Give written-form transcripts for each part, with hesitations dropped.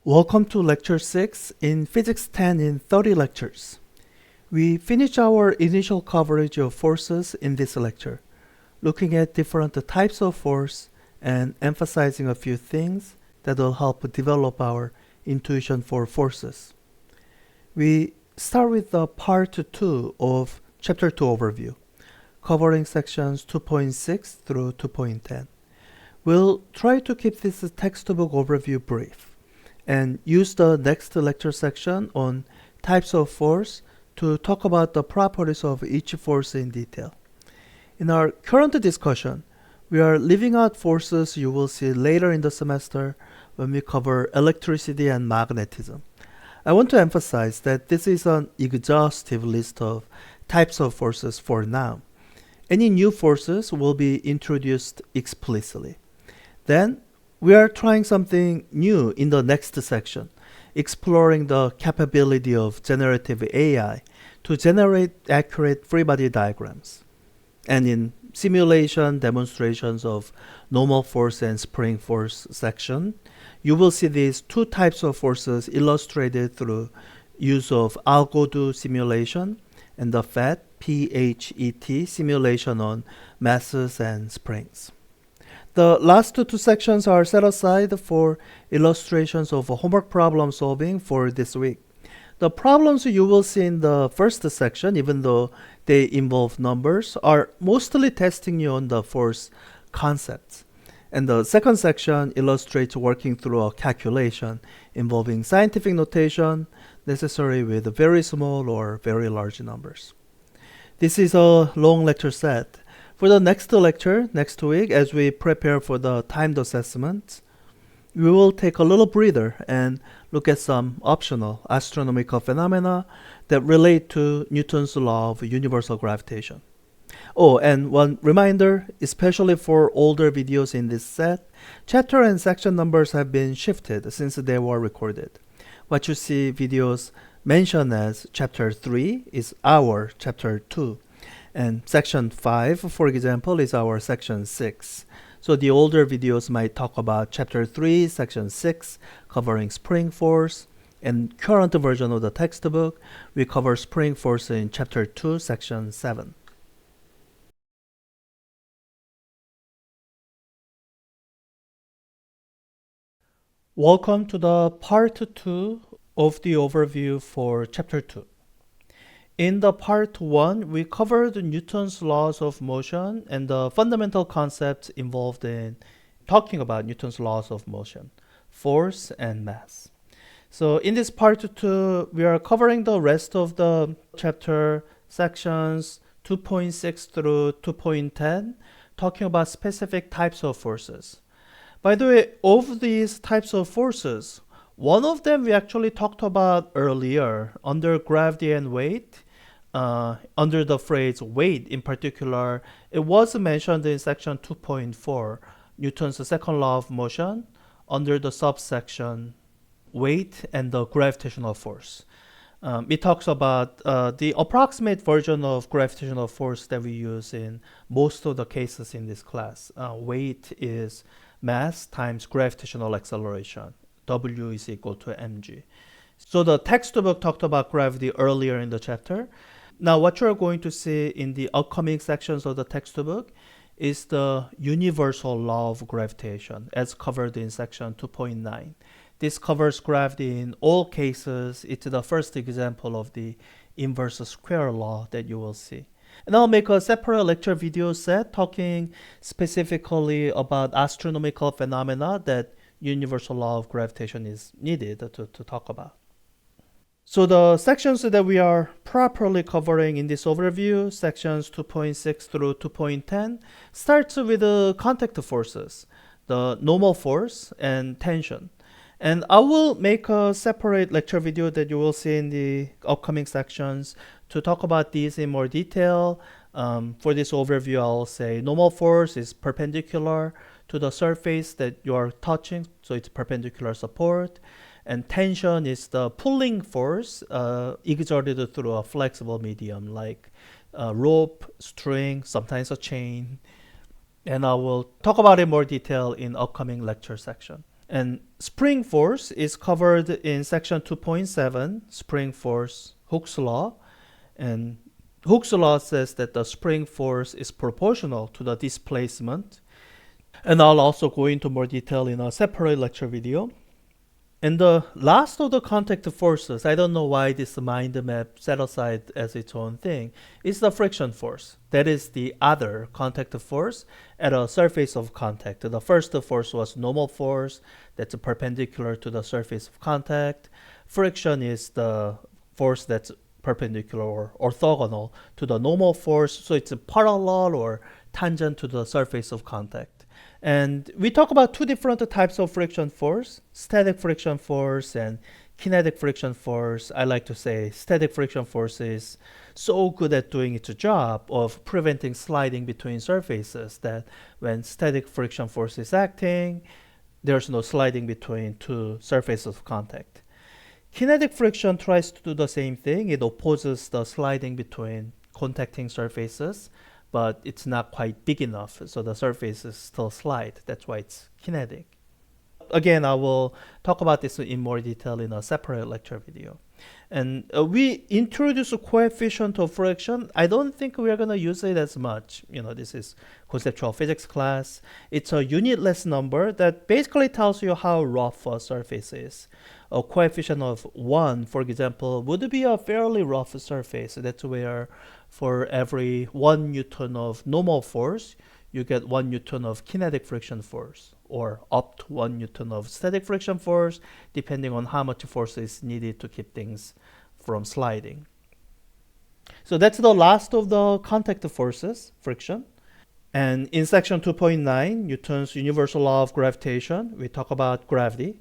Welcome to Lecture 6 in Physics 10 in 30 lectures. We finished our initial coverage of forces in this lecture, looking at different types of force and emphasizing a few things that will help develop our intuition for forces. We start with the part 2 of Chapter 2 overview, covering sections 2.6 through 2.10. We'll try to keep this textbook overview brief and use the next lecture section on types of force to talk about the properties of each force in detail. In our current discussion, we are leaving out forces you will see later in the semester when we cover electricity and magnetism. I want to emphasize that this is an exhaustive list of types of forces for now. Any new forces will be introduced explicitly. Then, we are trying something new in the next section, exploring the capability of generative AI to generate accurate free body diagrams. And in simulation demonstrations of normal force and spring force section, you will see these two types of forces illustrated through use of algodo simulation and the PHYS simulation on masses and springs. The last two sections are set aside for illustrations of homework problem solving for this week. The problems you will see in the first section, even though they involve numbers, are mostly testing you on the force concepts. And the second section illustrates working through a calculation involving scientific notation necessary with very small or very large numbers. This is a long lecture set. For the next lecture, next week, as we prepare for the timed assessment, we will take a little breather and look at some optional astronomical phenomena that relate to Newton's law of universal gravitation. Oh, and one reminder, especially for older videos in this set, chapter and section numbers have been shifted since they were recorded. What you see videos mentioned as chapter 3 is our chapter 2. And section 5, for example, is our section 6. So the older videos might talk about chapter 3, section 6, covering spring force. And current version of the textbook, we cover spring force in chapter 2, section 7. Welcome to the part 2 of the overview for chapter 2. In the part 1, we covered Newton's laws of motion and the fundamental concepts involved in talking about Newton's laws of motion, force and mass. So in this part 2, we are covering the rest of the chapter sections 2.6 through 2.10, talking about specific types of forces. By the way, of these types of forces, one of them we actually talked about earlier under gravity and weight. Under the phrase weight in particular, it was mentioned in section 2.4, Newton's second law of motion, under the subsection weight and the gravitational force. It talks about the approximate version of gravitational force that we use in most of the cases in this class. Weight is mass times gravitational acceleration. W is equal to mg. So the textbook talked about gravity earlier in the chapter. Now, what you're going to see in the upcoming sections of the textbook is the universal law of gravitation, as covered in section 2.9. This covers gravity in all cases. It's the first example of the inverse square law that you will see. And I'll make a separate lecture video set talking specifically about astronomical phenomena that universal law of gravitation is needed to talk about. So the sections that we are properly covering in this overview, sections 2.6 through 2.10, starts with the contact forces, the normal force and tension. And I will make a separate lecture video that you will see in the upcoming sections to talk about these in more detail. For this overview, I'll say normal force is perpendicular to the surface that you are touching, so it's perpendicular support. And tension is the pulling force exerted through a flexible medium like a rope, string, sometimes a chain. And I will talk about it in more detail in upcoming lecture section. And spring force is covered in section 2.7, spring force, Hooke's law. And Hooke's law says that the spring force is proportional to the displacement. And I'll also go into more detail in a separate lecture video. And the last of the contact forces, I don't know why this mind map set aside as its own thing, is the friction force. That is the other contact force at a surface of contact. The first force was normal force, that's perpendicular to the surface of contact. Friction is the force that's perpendicular or orthogonal to the normal force, so it's parallel or tangent to the surface of contact. And we talk about two different types of friction force, static friction force and kinetic friction force. I like to say static friction force is so good at doing its job of preventing sliding between surfaces that when static friction force is acting, there's no sliding between two surfaces of contact. Kinetic friction tries to do the same thing. It opposes the sliding between contacting surfaces, but it's not quite big enough, so the surfaces still slide. That's why it's kinetic. Again, I will talk about this in more detail in a separate lecture video. And we introduce a coefficient of friction. I don't think we are going to use it as much. This is conceptual physics class. It's a unitless number that basically tells you how rough a surface is. A coefficient of 1, for example, would be a fairly rough surface. That's where for every 1 Newton of normal force, you get 1 Newton of kinetic friction force, or up to 1 Newton of static friction force, depending on how much force is needed to keep things from sliding. So that's the last of the contact forces, friction. And in section 2.9, Newton's universal law of gravitation, we talk about gravity.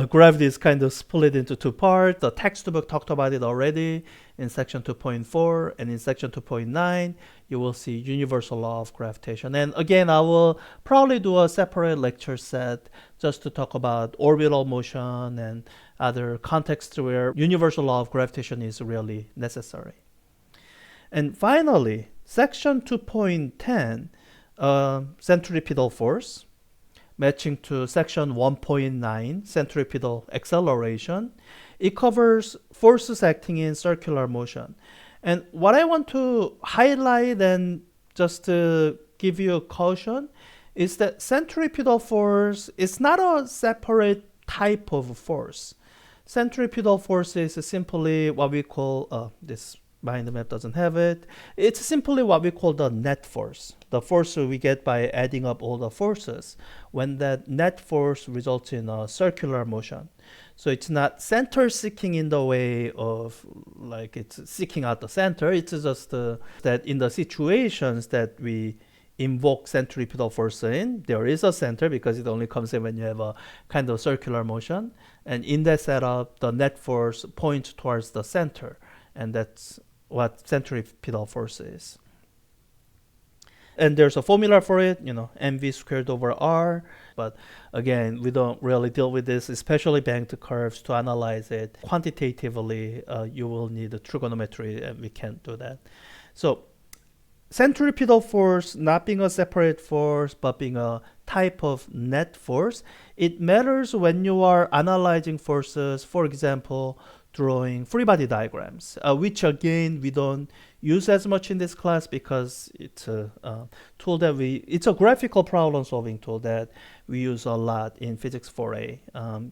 Gravity is kind of split into two parts. The textbook talked about it already in section 2.4, and in section 2.9, you will see universal law of gravitation. And again, I will probably do a separate lecture set just to talk about orbital motion and other contexts where universal law of gravitation is really necessary. And finally, section 2.10, centripetal force, matching to section 1.9, centripetal acceleration. It covers forces acting in circular motion. And what I want to highlight and just to give you a caution is that centripetal force is not a separate type of force. Centripetal force is simply what we call, this mind map doesn't have it. It's simply what we call the net force, the force we get by adding up all the forces, when that net force results in a circular motion. So it's not center seeking in the way of like it's seeking out the center. It's just that in the situations that we invoke centripetal force in, there is a center because it only comes in when you have a kind of circular motion. And in that setup, the net force points towards the center. And that's what centripetal force is. And there's a formula for it, mv squared over r. But again, we don't really deal with this, especially banked curves, to analyze it quantitatively. You will need a trigonometry, and we can't do that. So centripetal force not being a separate force, but being a type of net force, it matters when you are analyzing forces, for example, drawing free body diagrams, which again we don't use as much in this class because it's a tool that it's a graphical problem solving tool that we use a lot in physics 4a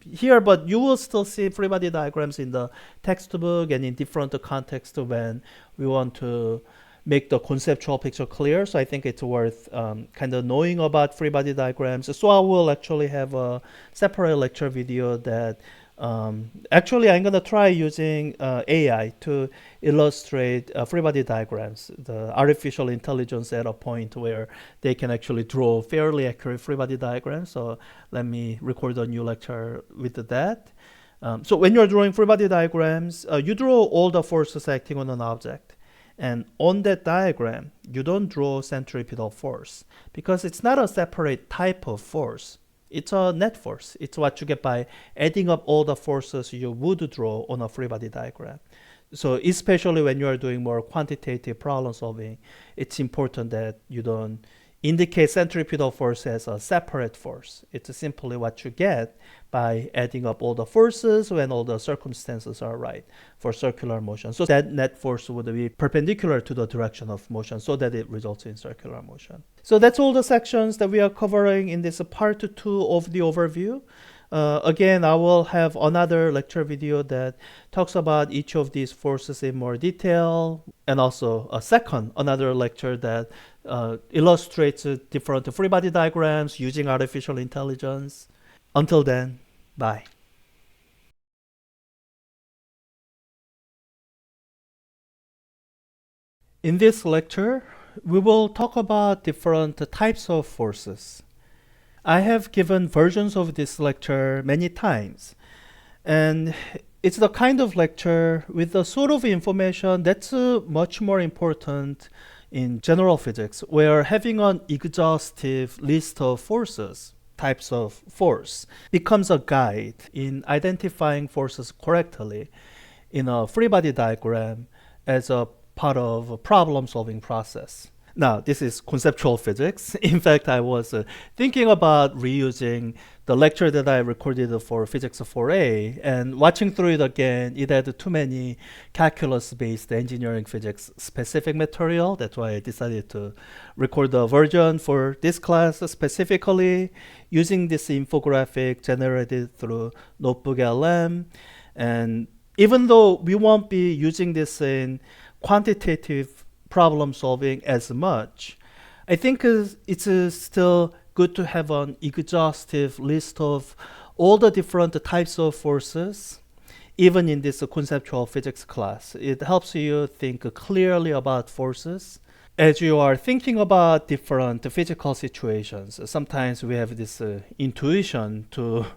here, but you will still see free body diagrams in the textbook and in different contexts when we want to make the conceptual picture clear. So I think it's worth kind of knowing about free body diagrams. So I will actually have a separate lecture video that actually I'm going to try using AI to illustrate free body diagrams, the artificial intelligence at a point where they can actually draw fairly accurate free body diagrams. So let me record a new lecture with that. So when you're drawing free body diagrams, you draw all the forces acting on an object. And on that diagram, you don't draw centripetal force because it's not a separate type of force. It's a net force. It's what you get by adding up all the forces you would draw on a free body diagram. So especially when you are doing more quantitative problem solving, it's important that you don't indicate centripetal force as a separate force. It's simply what you get by adding up all the forces when all the circumstances are right for circular motion. So that net force would be perpendicular to the direction of motion so that it results in circular motion. So that's all the sections that we are covering in this part 2 of the overview. Again, I will have another lecture video that talks about each of these forces in more detail, and also another lecture that illustrates different free body diagrams using artificial intelligence. Until then, bye. In this lecture, we will talk about different types of forces. I have given versions of this lecture many times, and it's the kind of lecture with the sort of information that's much more important in general physics, where having an exhaustive list of forces, types of force, becomes a guide in identifying forces correctly in a free body diagram as a part of a problem-solving process. Now, this is conceptual physics. In fact, I was thinking about reusing the lecture that I recorded for Physics 4A, and watching through it again, it had too many calculus-based engineering physics specific material. That's why I decided to record the version for this class specifically using this infographic generated through Notebook LM. And even though we won't be using this in quantitative problem solving as much, I think it's still good to have an exhaustive list of all the different types of forces, even in this conceptual physics class. It helps you think clearly about forces. As you are thinking about different physical situations, sometimes we have this intuition to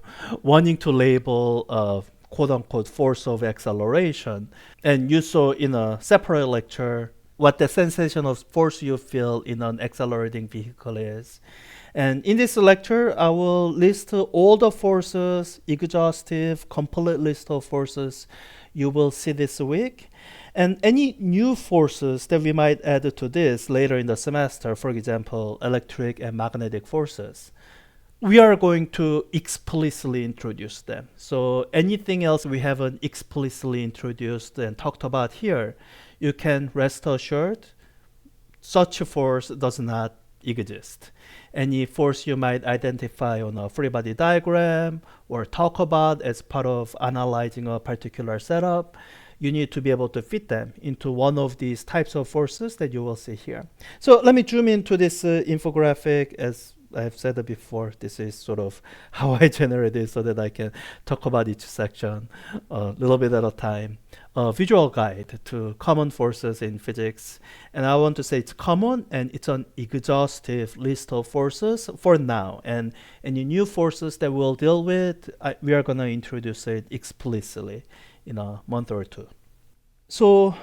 wanting to label a quote-unquote force of acceleration. And you saw in a separate lecture what the sensation of force you feel in an accelerating vehicle is. And in this lecture, I will list all the forces, exhaustive, complete list of forces you will see this week. And any new forces that we might add to this later in the semester, for example, electric and magnetic forces, we are going to explicitly introduce them. So anything else we haven't explicitly introduced and talked about here, you can rest assured such a force does not exist. Any force you might identify on a free body diagram or talk about as part of analyzing a particular setup, you need to be able to fit them into one of these types of forces that you will see here. So let me zoom into this infographic. As I have said before, this is sort of how I generate it so that I can talk about each section a little bit at a time. A visual guide to common forces in physics. And I want to say it's common and it's an exhaustive list of forces for now. And any new forces that we'll deal with, we are going to introduce it explicitly in a month or two. So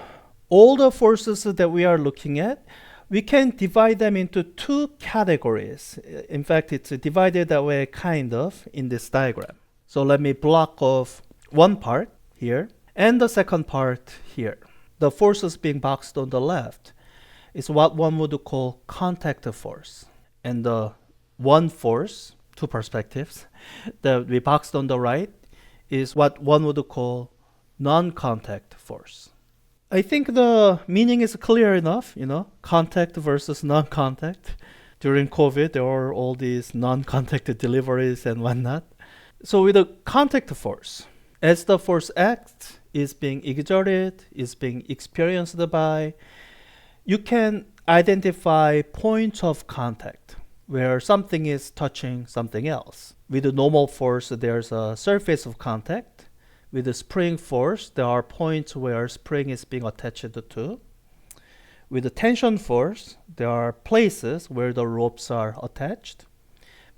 all the forces that we are looking at, we can divide them into two categories. In fact, it's divided that way kind of in this diagram. So let me block off one part here and the second part here. The forces being boxed on the left is what one would call contact force. And the one force, two perspectives, that we boxed on the right is what one would call non-contact force. I think the meaning is clear enough, contact versus non-contact. During COVID, there were all these non-contact deliveries and whatnot. So with the contact force, as the force acts, is being exerted, is being experienced by, you can identify points of contact where something is touching something else. With the normal force, there's a surface of contact. With the spring force, there are points where spring is being attached to. With the tension force, there are places where the ropes are attached.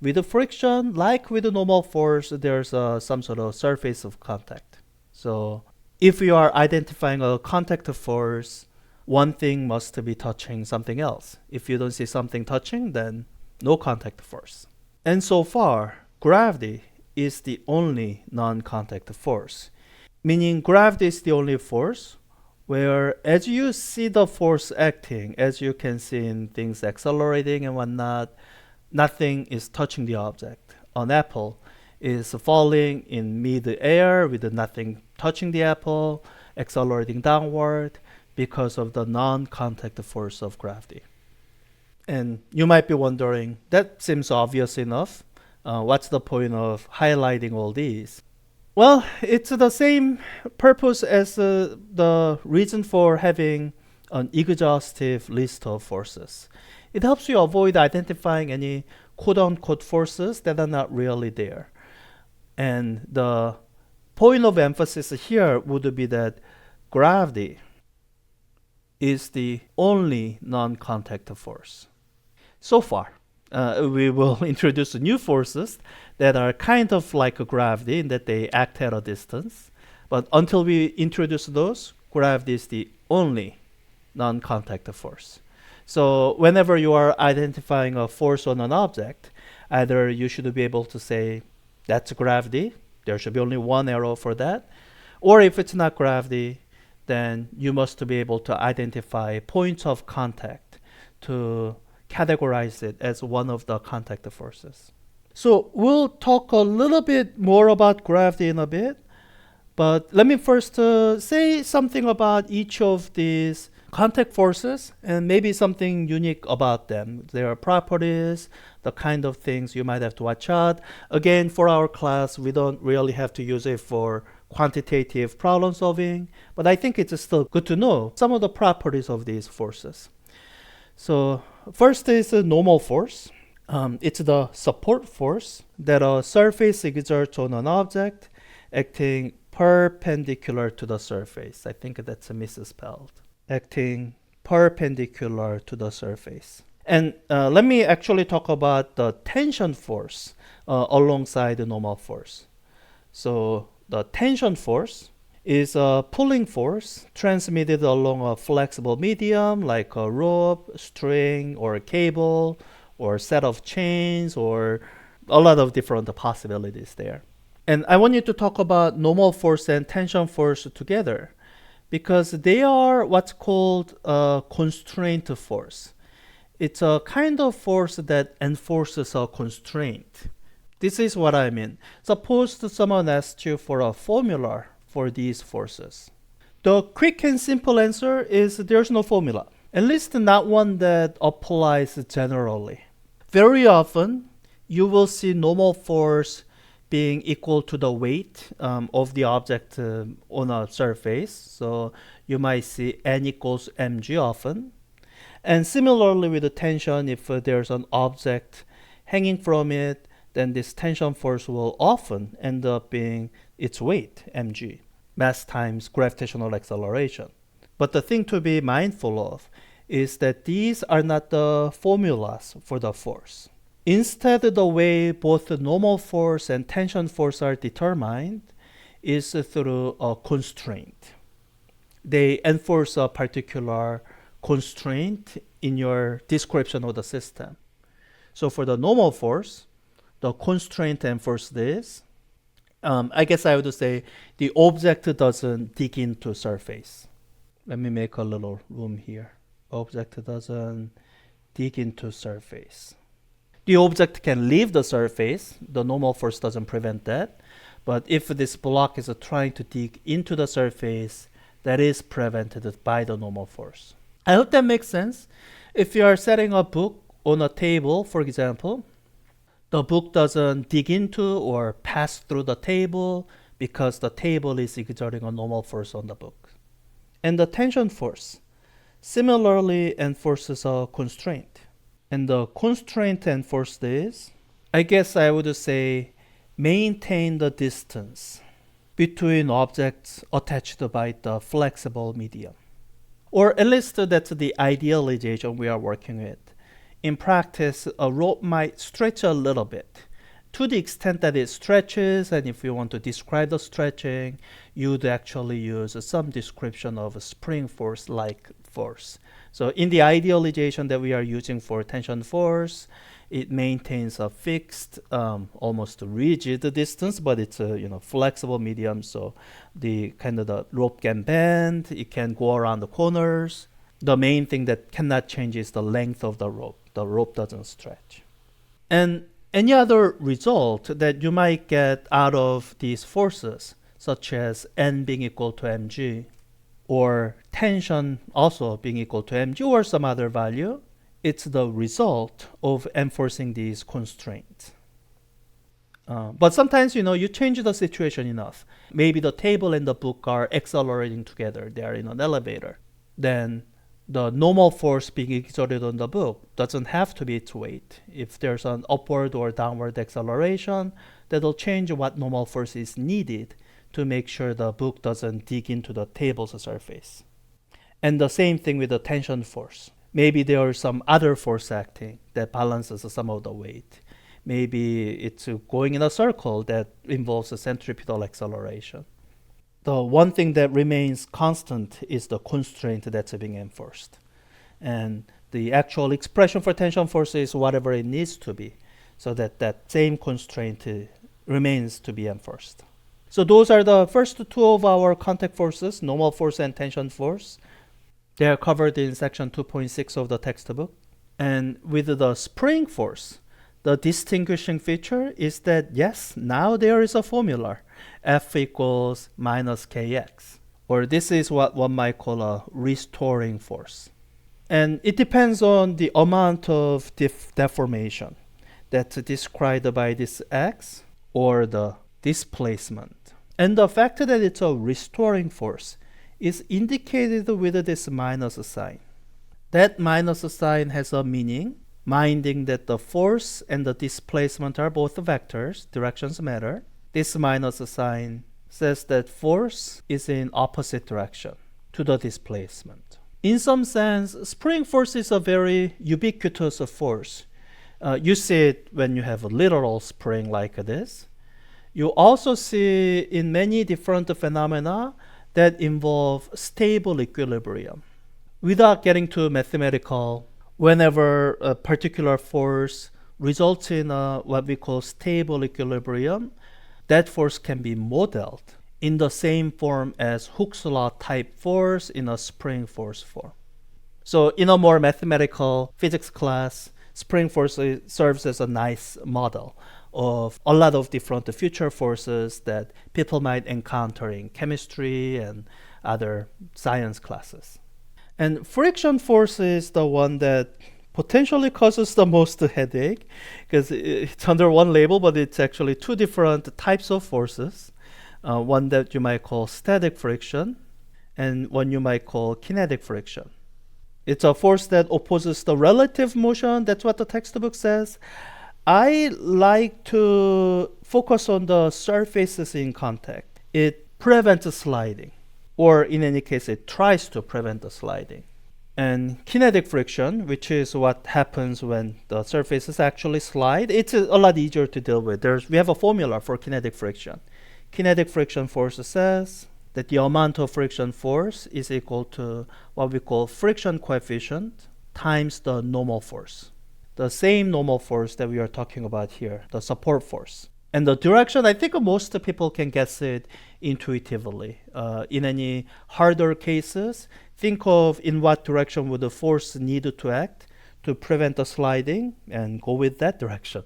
With the friction, like with the normal force, there's some sort of surface of contact. So if you are identifying a contact force, one thing must be touching something else. If you don't see something touching, then no contact force. And so far, gravity is the only non-contact force, meaning gravity is the only force where as you see the force acting, as you can see in things accelerating and whatnot, nothing is touching the object. An apple is falling in mid-air with nothing touching the apple, accelerating downward because of the non-contact force of gravity. And you might be wondering, that seems obvious enough. What's the point of highlighting all these? Well, it's the same purpose as the reason for having an exhaustive list of forces. It helps you avoid identifying any quote-unquote forces that are not really there. And the point of emphasis here would be that gravity is the only non-contact force. So far, we will introduce new forces that are kind of like a gravity in that they act at a distance. But until we introduce those, gravity is the only non-contact force. So whenever you are identifying a force on an object, either you should be able to say, that's gravity, there should be only one arrow for that. Or if it's not gravity, then you must be able to identify points of contact to categorize it as one of the contact forces. So we'll talk a little bit more about gravity in a bit, but let me first say something about each of these contact forces and maybe something unique about them. Their properties, the kind of things you might have to watch out. Again, for our class, we don't really have to use it for quantitative problem solving, but I think it's still good to know some of the properties of these forces. So first is a normal force. It's the support force that a surface exerts on an object acting perpendicular to the surface. I think that's misspelled. Acting perpendicular to the surface. And let me actually talk about the tension force alongside the normal force. So the tension force is a pulling force transmitted along a flexible medium like a rope, string, or a cable, or a set of chains, or a lot of different possibilities there. And I want you to talk about normal force and tension force together because they are what's called a constraint force. It's a kind of force that enforces a constraint. This is what I mean. Suppose someone asks you for a formula for these forces. The quick and simple answer is there's no formula, at least not one that applies generally. Very often, you will see normal force being equal to the weight of the object on a surface. So you might see N equals mg often. And similarly with the tension, if there's an object hanging from it, then this tension force will often end up being its weight, mg, mass times gravitational acceleration. But the thing to be mindful of is that these are not the formulas for the force. Instead, the way both the normal force and tension force are determined is through a constraint. They enforce a particular constraint in your description of the system. So for the normal force, the constraint enforces this. I guess I would say the object doesn't dig into surface. Let me make a little room here. Object doesn't dig into surface. The object can leave the surface. The normal force doesn't prevent that. But if this block is trying to dig into the surface, that is prevented by the normal force. I hope that makes sense. If you are setting a book on a table, for example, the book doesn't dig into or pass through the table because the table is exerting a normal force on the book. And the tension force similarly enforces a constraint. And the constraint enforced is, I guess I would say, maintain the distance between objects attached by the flexible medium. Or at least that's the idealization we are working with. In practice, a rope might stretch a little bit. To the extent that it stretches, and if you want to describe the stretching, you'd actually use some description of a spring force-like force. So in the idealization that we are using for tension force, it maintains a fixed, almost rigid distance, but it's a flexible medium. So the rope can bend, it can go around the corners. The main thing that cannot change is the length of the rope. The rope doesn't stretch. And any other result that you might get out of these forces, such as N being equal to mg, or tension also being equal to mg or some other value, it's the result of enforcing these constraints. But sometimes, you change the situation enough. Maybe the table and the book are accelerating together. They are in an elevator. Then the normal force being exerted on the book doesn't have to be its weight. If there's an upward or downward acceleration, that'll change what normal force is needed to make sure the book doesn't dig into the table's surface. And the same thing with the tension force. Maybe there is some other force acting that balances some of the weight. Maybe it's going in a circle that involves a centripetal acceleration. The one thing that remains constant is the constraint that's being enforced. And the actual expression for tension force is whatever it needs to be, so that that same constraint remains to be enforced. So those are the first two of our contact forces, normal force and tension force. They are covered in section 2.6 of the textbook. And with the spring force, the distinguishing feature is that, yes, now there is a formula, F equals minus kx. Or this is what one might call a restoring force. And it depends on the amount of deformation that's described by this x, or the displacement. And the fact that it's a restoring force is indicated with this minus sign. That minus sign has a meaning, minding that the force and the displacement are both vectors, directions matter. This minus sign says that force is in opposite direction to the displacement. In some sense, spring force is a very ubiquitous force. You see it when you have a literal spring like this. You also see in many different phenomena that involve stable equilibrium. Without getting too mathematical, whenever a particular force results in what we call stable equilibrium, that force can be modeled in the same form as Hooke's law type force in a spring force form. So in a more mathematical physics class, spring force serves as a nice model of a lot of different future forces that people might encounter in chemistry and other science classes. And friction force is the one that potentially causes the most headache, because it's under one label, but it's actually two different types of forces. One that you might call static friction, and one you might call kinetic friction. It's a force that opposes the relative motion. That's what the textbook says. I like to focus on the surfaces in contact. It prevents sliding, or in any case, it tries to prevent the sliding. And kinetic friction, which is what happens when the surfaces actually slide, it's a lot easier to deal with. We have a formula for kinetic friction. Kinetic friction force says that the amount of friction force is equal to what we call friction coefficient times the normal force. The same normal force that we are talking about here, the support force. And the direction, I think most people can guess it intuitively. In any harder cases, think of in what direction would the force need to act to prevent the sliding, and go with that direction.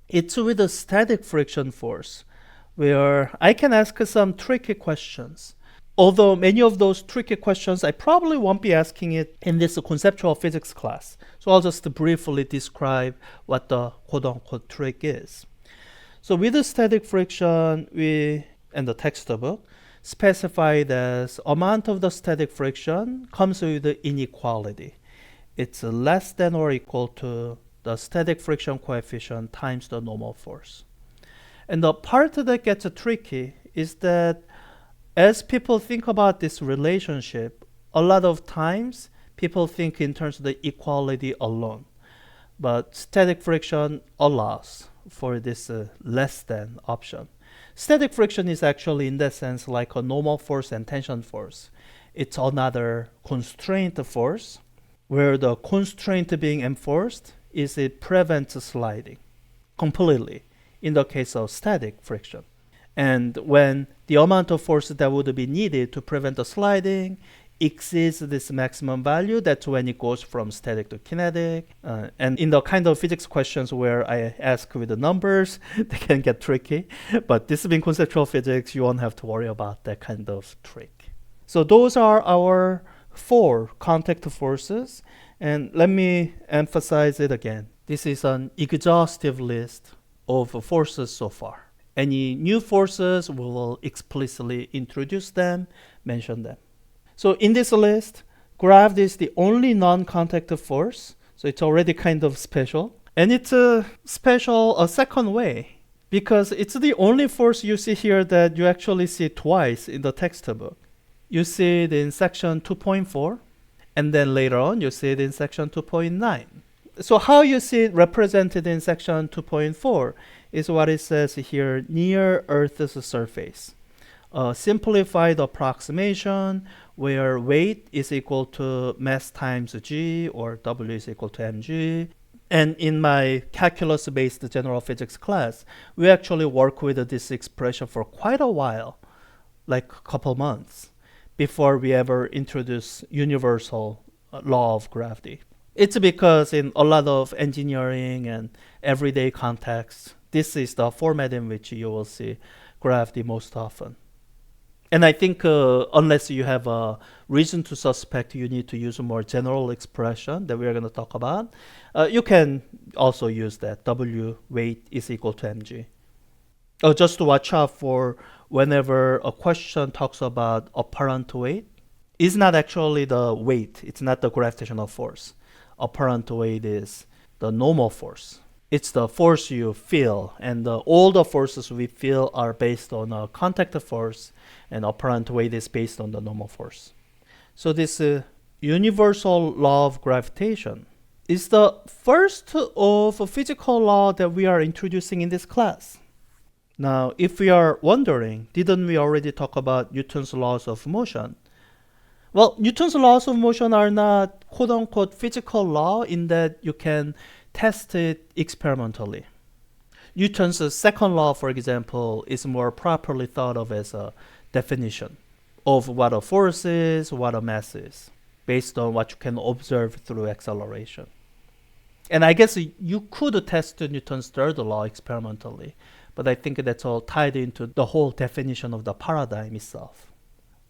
It's with a static friction force where I can ask some tricky questions. Although many of those tricky questions, I probably won't be asking it in this conceptual physics class. So I'll just briefly describe what the quote-unquote trick is. So with the static friction, we, in the textbook, specified as amount of the static friction comes with the inequality. It's less than or equal to the static friction coefficient times the normal force. And the part that gets tricky is that as people think about this relationship, a lot of times people think in terms of the equality alone. But static friction allows for this less than option. Static friction is actually, in that sense, like a normal force and tension force. It's another constraint force, where the constraint being enforced is it prevents sliding completely in the case of static friction. And when the amount of force that would be needed to prevent the sliding exceeds this maximum value, that's when it goes from static to kinetic. And in the kind of physics questions where I ask with the numbers, they can get tricky. But this being conceptual physics, you won't have to worry about that kind of trick. So those are our 4 contact forces. And let me emphasize it again. This is an exhaustive list of forces so far. Any new forces, we will explicitly introduce them, mention them. So in this list, gravity is the only non-contact force. So it's already kind of special. And it's special a second way, because it's the only force you see here that you actually see twice in the textbook. You see it in section 2.4, and then later on you see it in section 2.9. So how you see it represented in section 2.4 is what it says here, near Earth's surface. A simplified approximation where weight is equal to mass times g, or W is equal to mg. And in my calculus-based general physics class, we actually work with this expression for quite a while, like a couple months, before we ever introduce universal law of gravity. It's because in a lot of engineering and everyday contexts, this is the format in which you will see gravity most often. And I think unless you have a reason to suspect you need to use a more general expression that we are going to talk about, you can also use that. W weight is equal to mg. Just to watch out for whenever a question talks about apparent weight, it's not actually the weight. It's not the gravitational force. Apparent weight is the normal force. It's the force you feel, and all the forces we feel are based on a contact force, and apparent weight is based on the normal force. So this universal law of gravitation is the first of a physical law that we are introducing in this class. Now, if we are wondering, didn't we already talk about Newton's laws of motion? Well, Newton's laws of motion are not quote-unquote physical law in that you can test it experimentally. Newton's second law, for example, is more properly thought of as a definition of what a force is, what a mass is, based on what you can observe through acceleration. And I guess you could test Newton's third law experimentally, but I think that's all tied into the whole definition of the paradigm itself.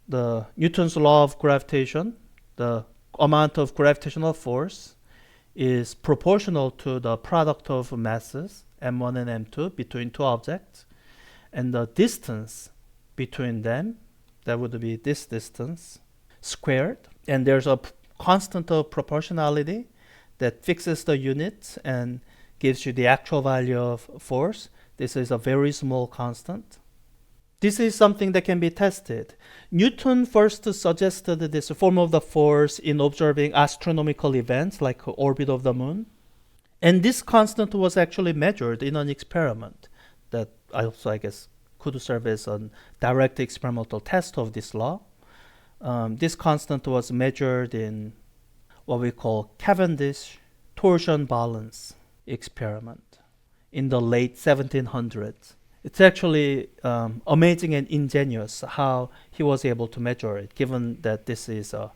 The Newton's law of gravitation, the amount of gravitational force, is proportional to the product of masses, m1 and m2, between two objects, and the distance between them, that would be this distance, squared. And there's a constant of proportionality that fixes the units and gives you the actual value of force. This is a very small constant. This is something that can be tested. Newton first suggested this form of the force in observing astronomical events like orbit of the moon. And this constant was actually measured in an experiment that also, I guess, could serve as a direct experimental test of this law. This constant was measured in what we call Cavendish torsion balance experiment in the late 1700s. It's actually amazing and ingenious how he was able to measure it, given that this is a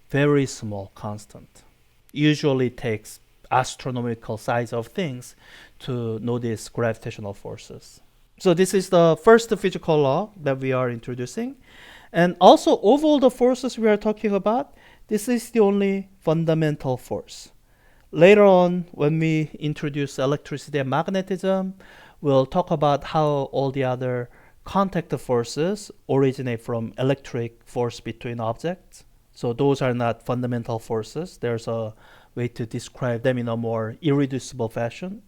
very small constant. Usually it takes astronomical size of things to notice gravitational forces. So this is the first physical law that we are introducing. And also, of all the forces we are talking about, this is the only fundamental force. Later on, when we introduce electricity and magnetism, we'll talk about how all the other contact forces originate from electric force between objects. So those are not fundamental forces. There's a way to describe them in a more irreducible fashion.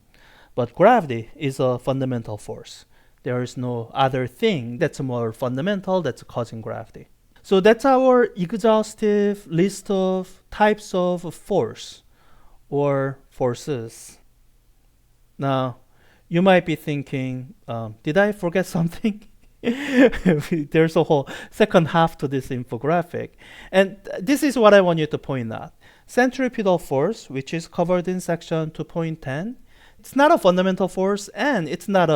But gravity is a fundamental force. There is no other thing that's more fundamental that's causing gravity. So that's our exhaustive list of types of force or forces. Now, you might be thinking, did I forget something? There's a whole second half to this infographic. And this is what I want you to point out. centripetal force, which is covered in section 2.10, it's not a fundamental force, and it's not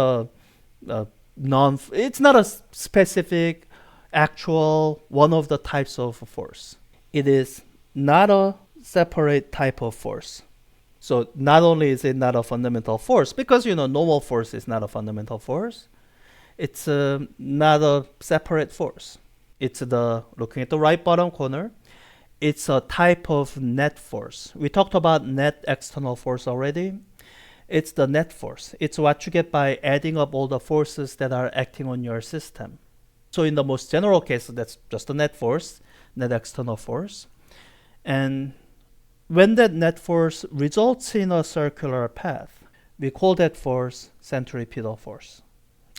it's not a specific actual one of the types of force. It is not a separate type of force. So not only is it not a fundamental force, because normal force is not a fundamental force, it's not a separate force. It's looking at the right bottom corner, it's a type of net force. We talked about net external force already. It's the net force. It's what you get by adding up all the forces that are acting on your system. So in the most general case, that's just the net force, net external force. And when that net force results in a circular path, we call that force centripetal force.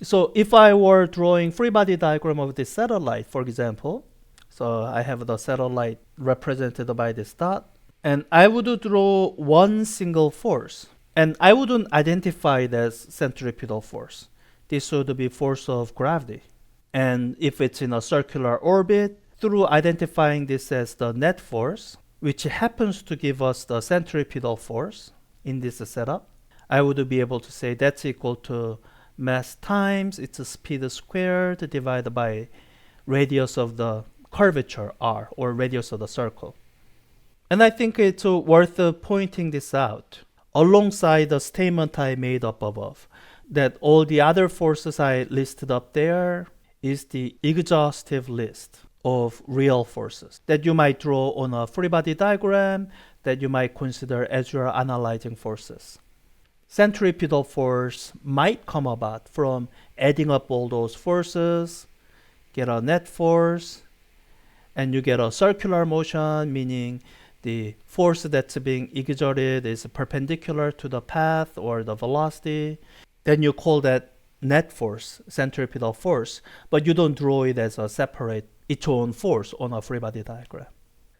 So if I were drawing free body diagram of this satellite, for example, so I have the satellite represented by this dot, and I would draw one single force, and I wouldn't identify it as centripetal force. This would be force of gravity. And if it's in a circular orbit, through identifying this as the net force, which happens to give us the centripetal force in this setup, I would be able to say that's equal to mass times its speed squared divided by radius of the curvature r, or radius of the circle. And I think it's worth pointing this out alongside the statement I made up above, that all the other forces I listed up there is the exhaustive list of real forces that you might draw on a free body diagram, that you might consider as you are analyzing forces. Centripetal force might come about from adding up all those forces, get a net force, and you get a circular motion, meaning the force that's being exerted is perpendicular to the path or the velocity. Then you call that net force, centripetal force, but you don't draw it as a separate its own force on a free body diagram.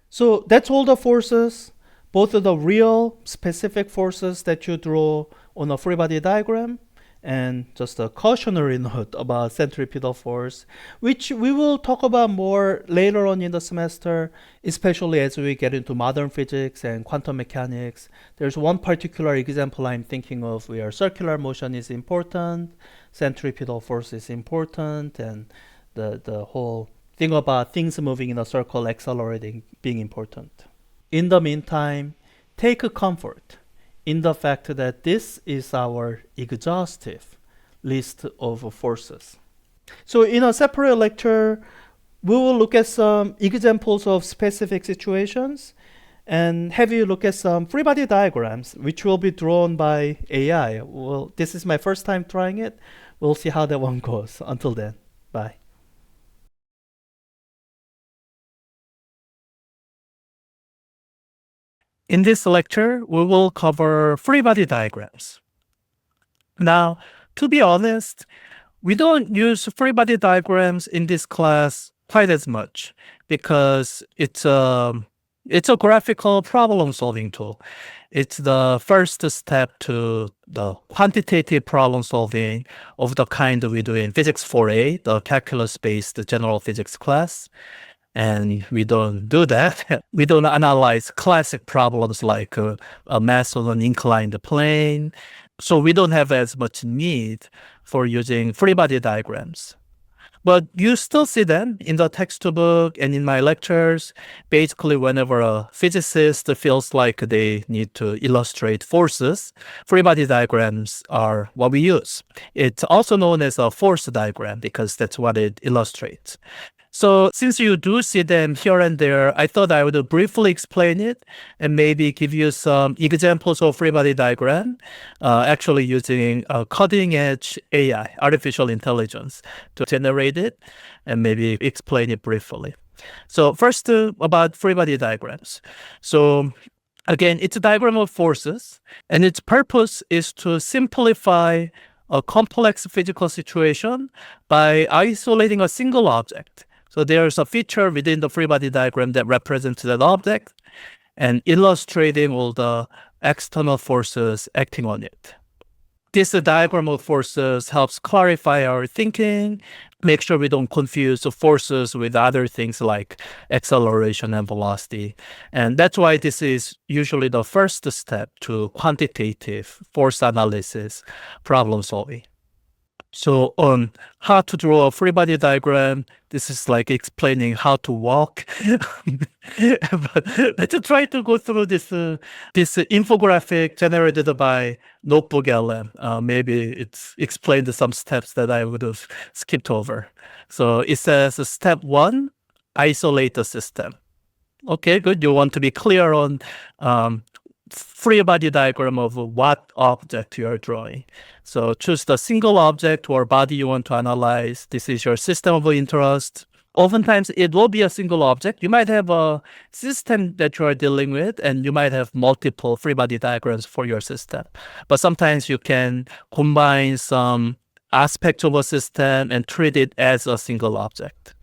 So that's all the forces, both of the real specific forces that you draw on a free body diagram, and just a cautionary note about centripetal force, which we will talk about more later on in the semester, especially as we get into modern physics and quantum mechanics. There's one particular example I'm thinking of where circular motion is important, centripetal force is important, and the whole thing about things moving in a circle accelerating being important. In the meantime, take comfort in the fact that this is our exhaustive list of forces. So in a separate lecture, we will look at some examples of specific situations and have you look at some free body diagrams, which will be drawn by AI. Well, this is my first time trying it. We'll see how that one goes. Until then, bye. In this lecture, we will cover free body diagrams. Now, to be honest, we don't use free body diagrams in this class quite as much because it's a graphical problem-solving tool. It's the first step to the quantitative problem-solving of the kind we do in Physics 4A, the calculus-based general physics class. And we don't do that. We don't analyze classic problems like a mass on an inclined plane. So we don't have as much need for using free body diagrams. But you still see them in the textbook and in my lectures. Basically, whenever a physicist feels like they need to illustrate forces, free body diagrams are what we use. It's also known as a force diagram because that's what it illustrates. So since you do see them here and there, I thought I would briefly explain it and maybe give you some examples of free body diagram, actually using cutting edge AI, artificial intelligence, to generate it and maybe explain it briefly. So first about free body diagrams. So again, it's a diagram of forces and its purpose is to simplify a complex physical situation by isolating a single object. So there's a feature within the free body diagram that represents that object and illustrating all the external forces acting on it. This diagram of forces helps clarify our thinking make sure we don't confuse the forces with other things like acceleration and velocity. And that's why this is usually the first step to quantitative force analysis problem solving. So on how to draw a free body diagram, this is like explaining how to walk. But let's try to go through this infographic generated by Notebook LM. Maybe it's explained some steps that I would have skipped over. So it says step 1, isolate the system. Okay, good. You want to be clear on free body diagram of what object you are drawing. So choose the single object or body you want to analyze. This is your system of interest. Oftentimes it will be a single object. You might have a system that you are dealing with, and you might have multiple free body diagrams for your system. But sometimes you can combine some aspects of a system and treat it as a single object.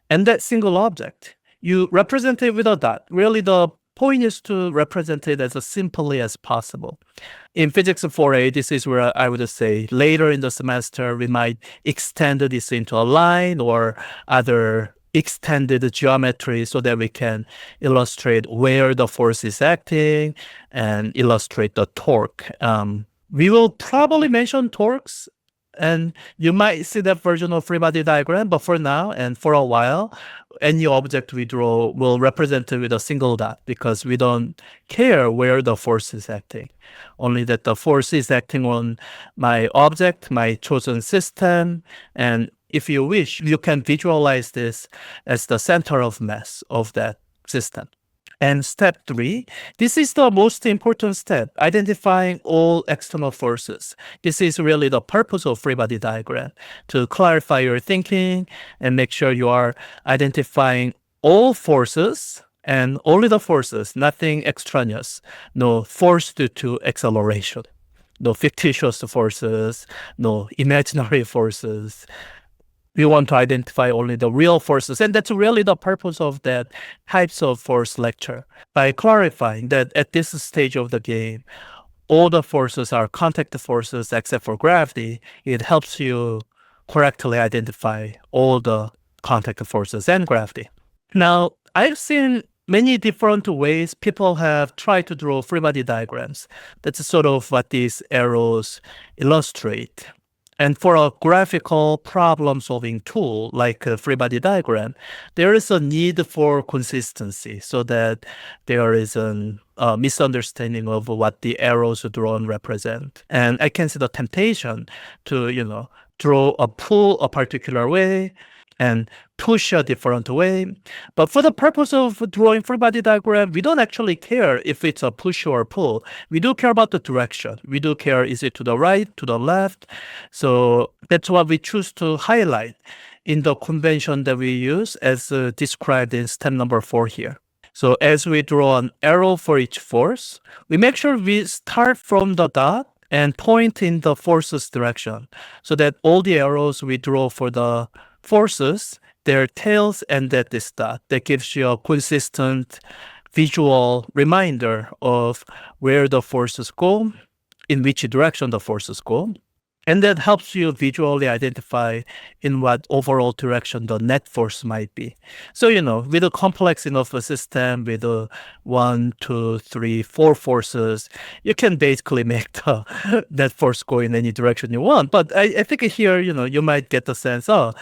And that single object, you represent it with a dot. Really, the point is to represent it as simply as possible. In Physics 4A, this is where I would say later in the semester, we might extend this into a line or other extended geometry so that we can illustrate where the force is acting and illustrate the torque. We will probably mention torques, and you might see that version of free body diagram, but for now and for a while, any object we draw will represent it with a single dot because we don't care where the force is acting. Only that the force is acting on my object, my chosen system, and if you wish, you can visualize this as the center of mass of that system. And step 3, this is the most important step, identifying all external forces. This is really the purpose of free body diagram, to clarify your thinking and make sure you are identifying all forces and only the forces, nothing extraneous, no force due to acceleration, no fictitious forces, no imaginary forces. We want to identify only the real forces. And that's really the purpose of that types of force lecture. By clarifying that at this stage of the game, all the forces are contact forces except for gravity, it helps you correctly identify all the contact forces and gravity. Now, I've seen many different ways people have tried to draw free body diagrams. That's sort of what these arrows illustrate. And for a graphical problem-solving tool like a free body diagram, there is a need for consistency so that there is a misunderstanding of what the arrows drawn represent. And I can see the temptation to, draw a pull a particular way and push a different way. But for the purpose of drawing free body diagram, we don't actually care if it's a push or pull. We do care about the direction. We do care, is it to the right, to the left? So that's what we choose to highlight in the convention that we use as described in step number 4 here. So as we draw an arrow for each force, we make sure we start from the dot and point in the force's direction so that all the arrows we draw for the forces, their tails end at this dot. That gives you a consistent visual reminder of where the forces go, in which direction the forces go. And that helps you visually identify in what overall direction the net force might be. So, with a complex enough system with 1, 2, 3, 4 forces, you can basically make the net force go in any direction you want. But I think here, you might get the sense, the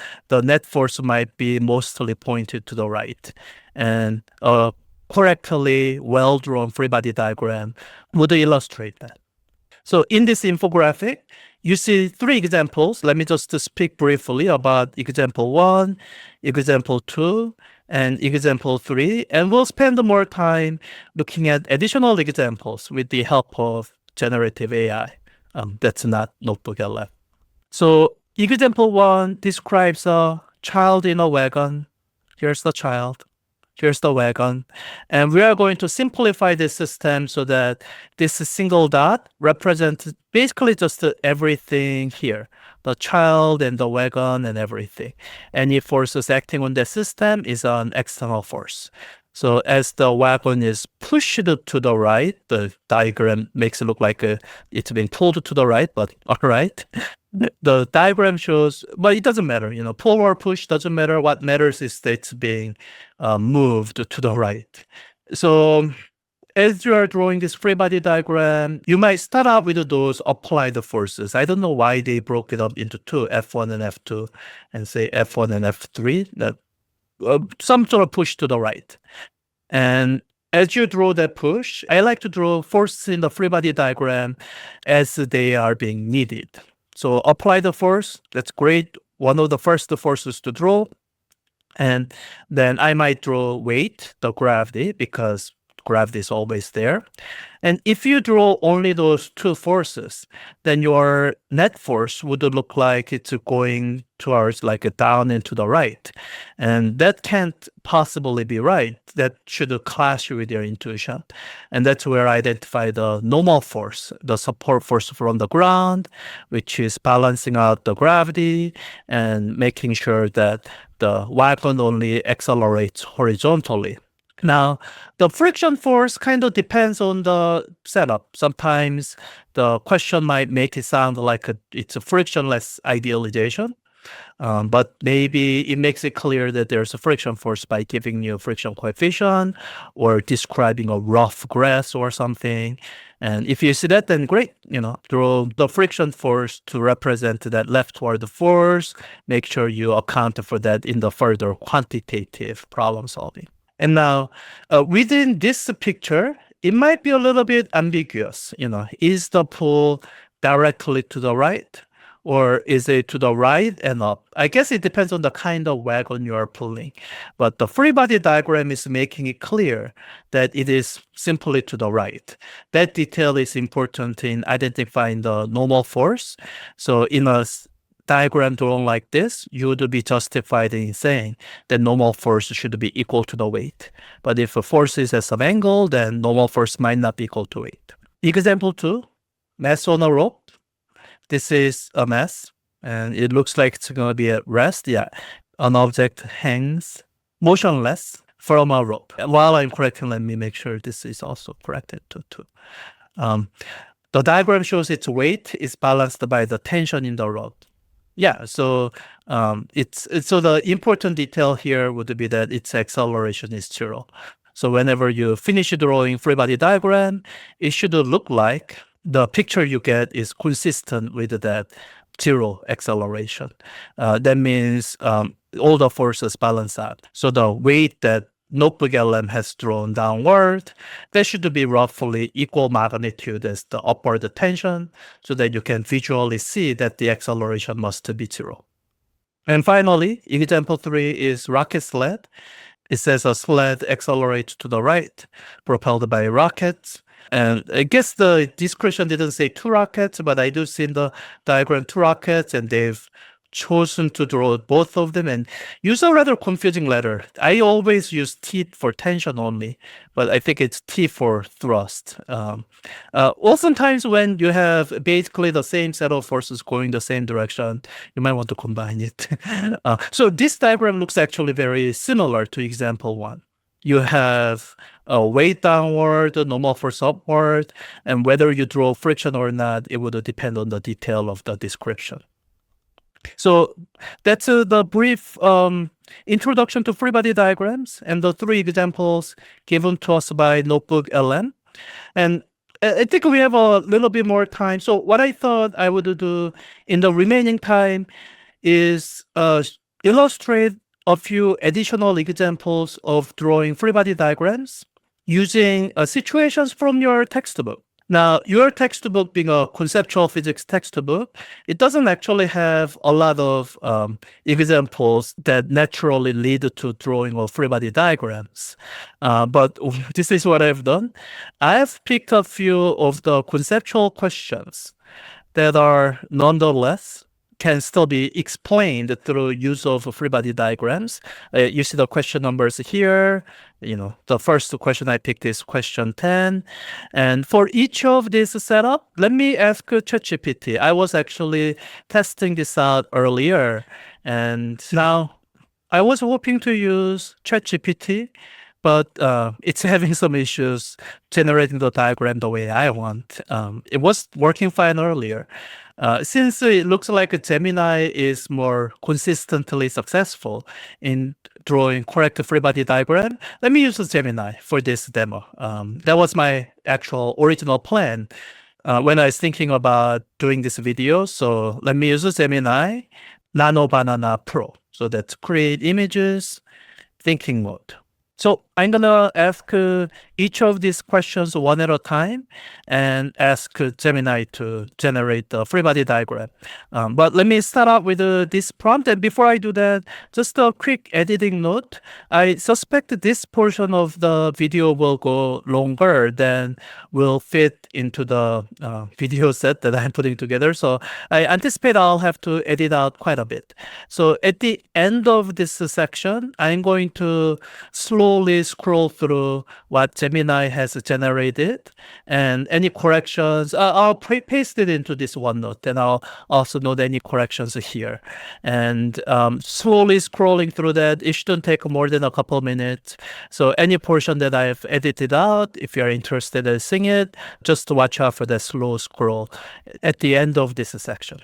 net force might be mostly pointed to the right. And a correctly well-drawn free body diagram would illustrate that. So in this infographic, you see 3 examples. Let me just speak briefly about example 1, example 2, and example 3. And we'll spend more time looking at additional examples with the help of generative AI. That's not Notebook LM. So example 1 describes a child in a wagon. Here's the child. Here's the wagon. And we are going to simplify this system so that this single dot represents basically just everything here, the child and the wagon and everything. Any forces acting on the system is an external force. So as the wagon is pushed to the right, the diagram makes it look like it's being pulled to the right, but all right. the diagram shows, but it doesn't matter, pull or push doesn't matter. What matters is that it's being moved to the right. So as you are drawing this free body diagram, you might start out with those applied forces. I don't know why they broke it up into two, F1 and F2, and say F1 and F3, that some sort of push to the right. And as you draw that push, I like to draw forces in the free body diagram as they are being needed. So apply the force, that's great. One of the first forces to draw. And then I might draw weight, the gravity, because gravity is always there. And if you draw only those two forces, then your net force would look like it's going towards like a down and to the right. And that can't possibly be right. That should clash with your intuition. And that's where I identify the normal force, the support force from the ground, which is balancing out the gravity and making sure that the wagon only accelerates horizontally. Now, the friction force kind of depends on the setup. Sometimes the question might make it sound like it's a frictionless idealization, but maybe it makes it clear that there's a friction force by giving you a friction coefficient or describing a rough grass or something. And if you see that, then great, draw the friction force to represent that leftward force. Make sure you account for that in the further quantitative problem solving. And now, within this picture, it might be a little bit ambiguous. Is the pull directly to the right, or is it to the right and up? I guess it depends on the kind of wagon you are pulling. But the free body diagram is making it clear that it is simply to the right. That detail is important in identifying the normal force. So in a diagram drawn like this, you would be justified in saying that normal force should be equal to the weight. But if a force is at some angle, then normal force might not be equal to weight. Example 2, mass on a rope. This is a mass, and it looks like it's going to be at rest. Yeah, an object hangs motionless from a rope. And while I'm correcting, let me make sure this is also corrected too. The diagram shows its weight is balanced by the tension in the rod. Yeah, so so the important detail here would be that its acceleration is 0. So whenever you finish drawing free body diagram, it should look like the picture you get is consistent with that 0 acceleration. That means all the forces balance out. So the weight that notebook LM has drawn downward, that should be roughly equal magnitude as the upward tension, so that you can visually see that the acceleration must be 0. And finally, example 3 is rocket sled. It says a sled accelerates to the right, propelled by rockets. And I guess the description didn't say 2 rockets, but I do see in the diagram 2 rockets, and they've chosen to draw both of them and use a rather confusing letter. I always use T for tension only, but I think it's T for thrust. Oftentimes when you have basically the same set of forces going the same direction, you might want to combine it. So this diagram looks actually very similar to example 1. You have a weight downward, normal force upward, and whether you draw friction or not, it would depend on the detail of the description. So that's the brief introduction to free body diagrams and the 3 examples given to us by Notebook LM. And I think we have a little bit more time. So what I thought I would do in the remaining time is illustrate a few additional examples of drawing free body diagrams using situations from your textbook. Now, your textbook being a conceptual physics textbook, it doesn't actually have a lot of examples that naturally lead to drawing of free body diagrams. But this is what I've done. I've picked a few of the conceptual questions that are nonetheless can still be explained through use of free body diagrams. You see the question numbers here. The first question I picked is question 10. And for each of this setup, let me ask ChatGPT. I was actually testing this out earlier. And now I was hoping to use ChatGPT, but it's having some issues generating the diagram the way I want. It was working fine earlier. Since it looks like Gemini is more consistently successful in drawing correct free body diagram, let me use Gemini for this demo. That was my actual original plan when I was thinking about doing this video. So let me use Gemini Nano Banana Pro. So that's create images, thinking mode. So I'm gonna ask each of these questions one at a time and ask Gemini to generate the free body diagram. But let me start out with this prompt. And before I do that, just a quick editing note. I suspect this portion of the video will go longer than will fit into the video set that I'm putting together. So I anticipate I'll have to edit out quite a bit. So at the end of this section, I'm going to slowly scroll through what Gemini has generated, and any corrections, I'll paste it into this OneNote, and I'll also note any corrections here. And slowly scrolling through that, it shouldn't take more than a couple minutes. So any portion that I've edited out, if you're interested in seeing it, just watch out for the slow scroll at the end of this section.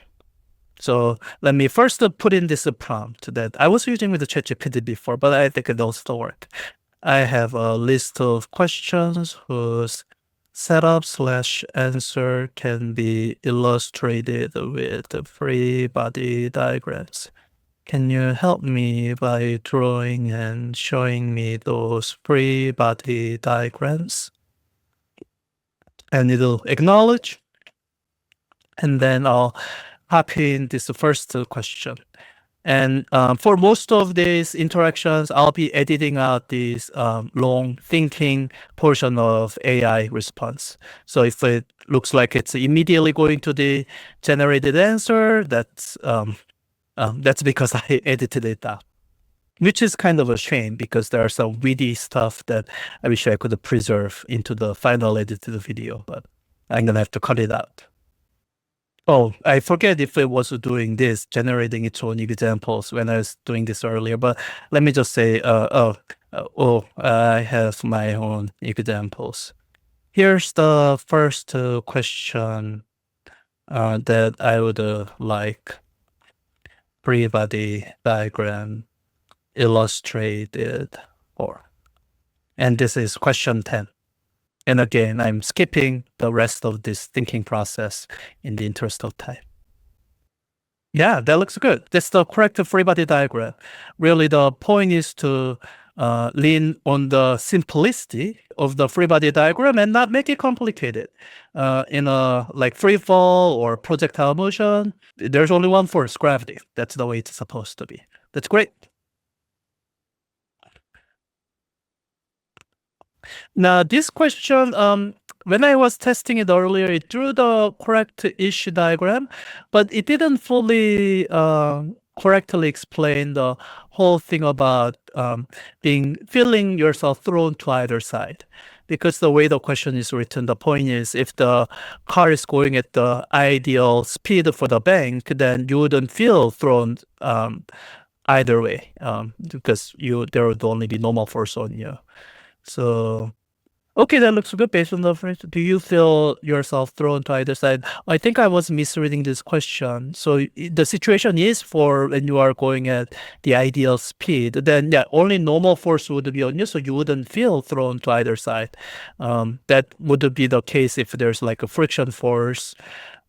So let me first put in this prompt that I was using with the ChatGPT before, but I think it'll still work. I have a list of questions whose setup/answer can be illustrated with free body diagrams. Can you help me by drawing and showing me those free body diagrams? And it'll acknowledge, and then I'll copy in this first question. And for most of these interactions, I'll be editing out this long thinking portion of AI response. So if it looks like it's immediately going to the generated answer, that's because I edited it out, which is kind of a shame because there are some witty stuff that I wish I could preserve into the final edited video, but I'm going to have to cut it out. Oh, I forget if it was doing this, generating its own examples when I was doing this earlier, but let me just say, I have my own examples. Here's the first question that I would like free body diagram illustrated for. And this is question 10. And again, I'm skipping the rest of this thinking process in the interest of time. Yeah, that looks good. That's the correct free body diagram. Really, the point is to lean on the simplicity of the free body diagram and not make it complicated. In a like free fall or projectile motion, there's only one force, gravity. That's the way it's supposed to be. That's great. Now, this question, when I was testing it earlier, it drew the correct issue diagram, but it didn't fully correctly explain the whole thing about feeling yourself thrown to either side. Because the way the question is written, the point is if the car is going at the ideal speed for the bank, then you wouldn't feel thrown either way, because there would only be normal force on you. So, okay, that looks good based on the phrase. Do you feel yourself thrown to either side? I think I was misreading this question. So the situation is for when you are going at the ideal speed, then yeah, only normal force would be on you, so you wouldn't feel thrown to either side. That would be the case if there's like a friction force.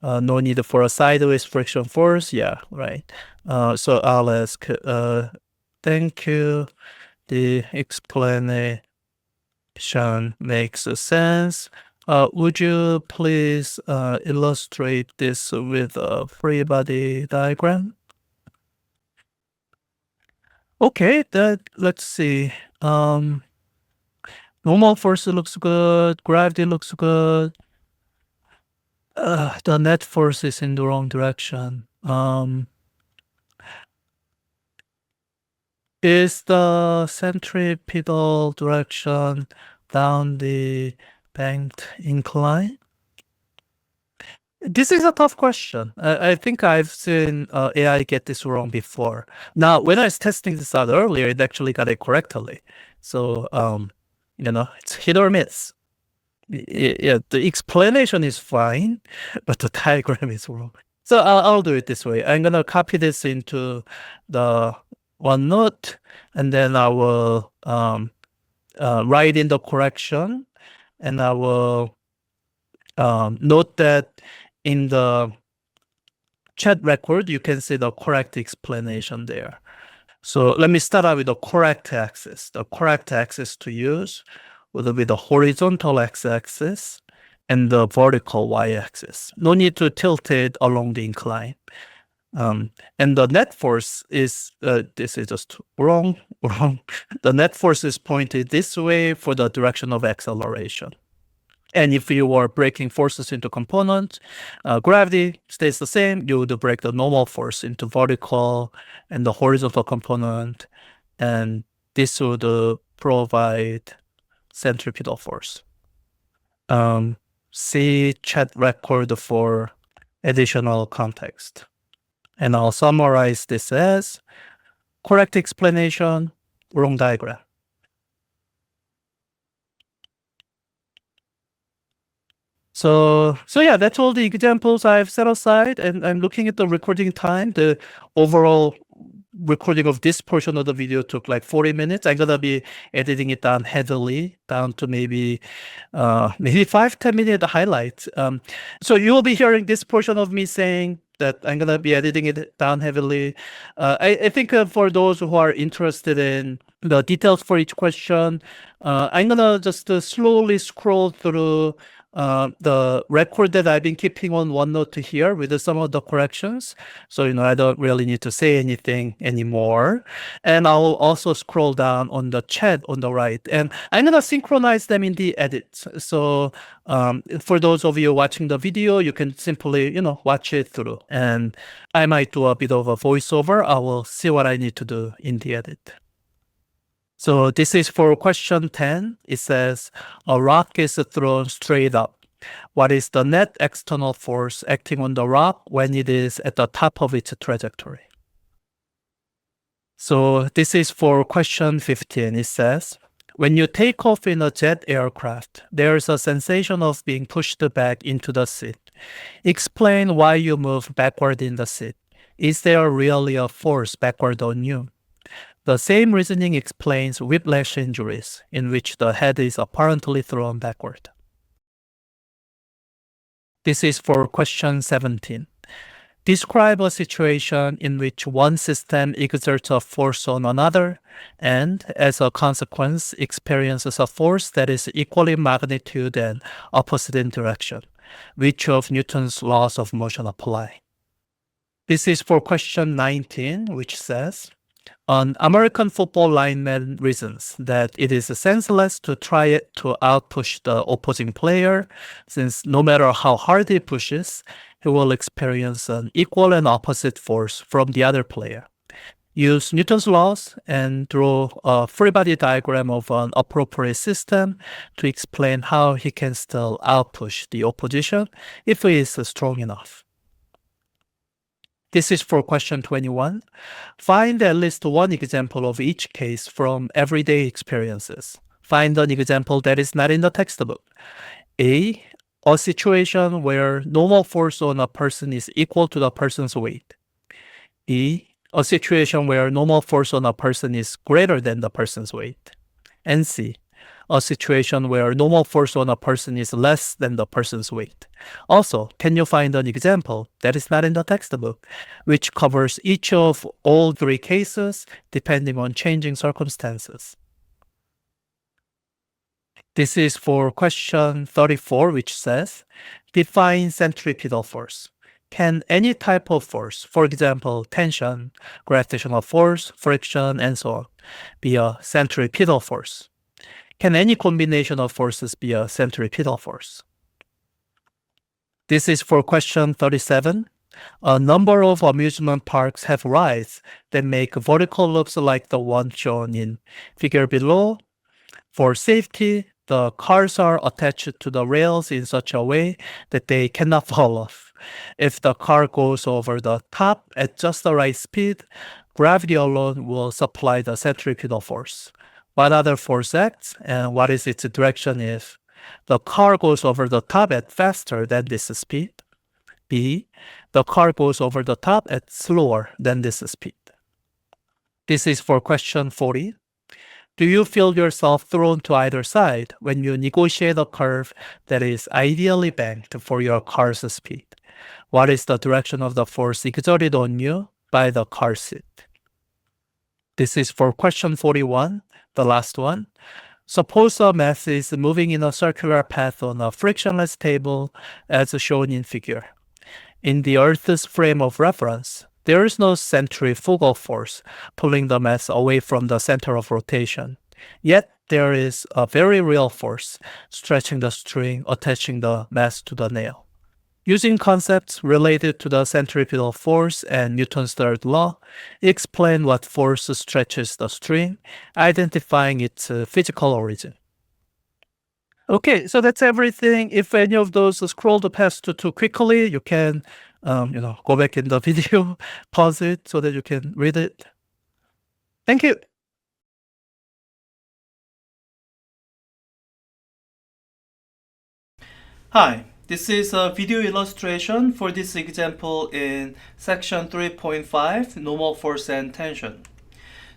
No need for a sideways friction force. Yeah, right. So I'll ask, thank you. The explanation makes sense. Would you please illustrate this with a free body diagram? Okay, let's see. Normal force looks good. Gravity looks good. The net force is in the wrong direction. Is the centripetal direction down the banked incline? This is a tough question. I think I've seen AI get this wrong before. Now, when I was testing this out earlier, it actually got it correctly. So, it's hit or miss. Yeah, the explanation is fine, but the diagram is wrong. So I'll do it this way. I'm going to copy this into the OneNote, and then I will write in the correction, and I will note that in the chat record, you can see the correct explanation there. So let me start out with the correct axis. The correct axis to use would be the horizontal x-axis and the vertical y-axis. No need to tilt it along the incline. And the net force is, this is just wrong. The net force is pointed this way for the direction of acceleration. And if you are breaking forces into components, gravity stays the same. You would break the normal force into vertical and the horizontal component, and this would provide centripetal force. See chat record for additional context. And I'll summarize this as correct explanation, wrong diagram. So yeah, that's all the examples I've set aside, and I'm looking at the recording time. The overall recording of this portion of the video took like 40 minutes. I'm gonna be editing it down heavily, down to maybe 5-10 minute highlights. So you will be hearing this portion of me saying that I'm gonna be editing it down heavily. I think for those who are interested in the details for each question, I'm gonna just slowly scroll through the record that I've been keeping on OneNote here with some of the corrections. So, I don't really need to say anything anymore. And I'll also scroll down on the chat on the right, and I'm gonna synchronize them in the edits. So for those of you watching the video, you can simply, watch it through. And I might do a bit of a voiceover. I will see what I need to do in the edit. So this is for question 10. It says, a rock is thrown straight up. What is the net external force acting on the rock when it is at the top of its trajectory? So this is for question 15. It says, when you take off in a jet aircraft, there is a sensation of being pushed back into the seat. Explain why you move backward in the seat. Is there really a force backward on you? The same reasoning explains whiplash injuries, in which the head is apparently thrown backward. This is for question 17. Describe a situation in which one system exerts a force on another and, as a consequence, experiences a force that is equal in magnitude and opposite in direction. Which of Newton's laws of motion apply? This is for question 19, which says, an American football lineman reasons that it is senseless to try to outpush the opposing player, since no matter how hard he pushes, he will experience an equal and opposite force from the other player. Use Newton's laws and draw a free body diagram of an appropriate system to explain how he can still outpush the opposition if he is strong enough. This is for question 21. Find at least one example of each case from everyday experiences. Find an example that is not in the textbook. A situation where normal force on a person is equal to the person's weight. B, a situation where normal force on a person is greater than the person's weight. And C, a situation where normal force on a person is less than the person's weight. Also, can you find an example that is not in the textbook, which covers each of all three cases depending on changing circumstances? This is for question 34, which says, define centripetal force. Can any type of force, for example, tension, gravitational force, friction, and so on, be a centripetal force? Can any combination of forces be a centripetal force? This is for question 37. A number of amusement parks have rides that make vertical loops like the one shown in figure below. For safety, the cars are attached to the rails in such a way that they cannot fall off. If the car goes over the top at just the right speed, gravity alone will supply the centripetal force. What other force acts, and what is its direction if the car goes over the top at faster than this speed? B. The car goes over the top at slower than this speed. This is for question 40. Do you feel yourself thrown to either side when you negotiate a curve that is ideally banked for your car's speed? What is the direction of the force exerted on you by the car seat? This is for question 41, the last one. Suppose a mass is moving in a circular path on a frictionless table as shown in figure. In the Earth's frame of reference, there is no centrifugal force pulling the mass away from the center of rotation. Yet there is a very real force stretching the string attaching the mass to the nail. Using concepts related to the centripetal force and Newton's third law, explain what force stretches the string, identifying its physical origin. Okay, so that's everything. If any of those scrolled past too quickly, you can go back in the video, pause it so that you can read it. Thank you. Hi, this is a video illustration for this example in section 3.5, normal force and tension.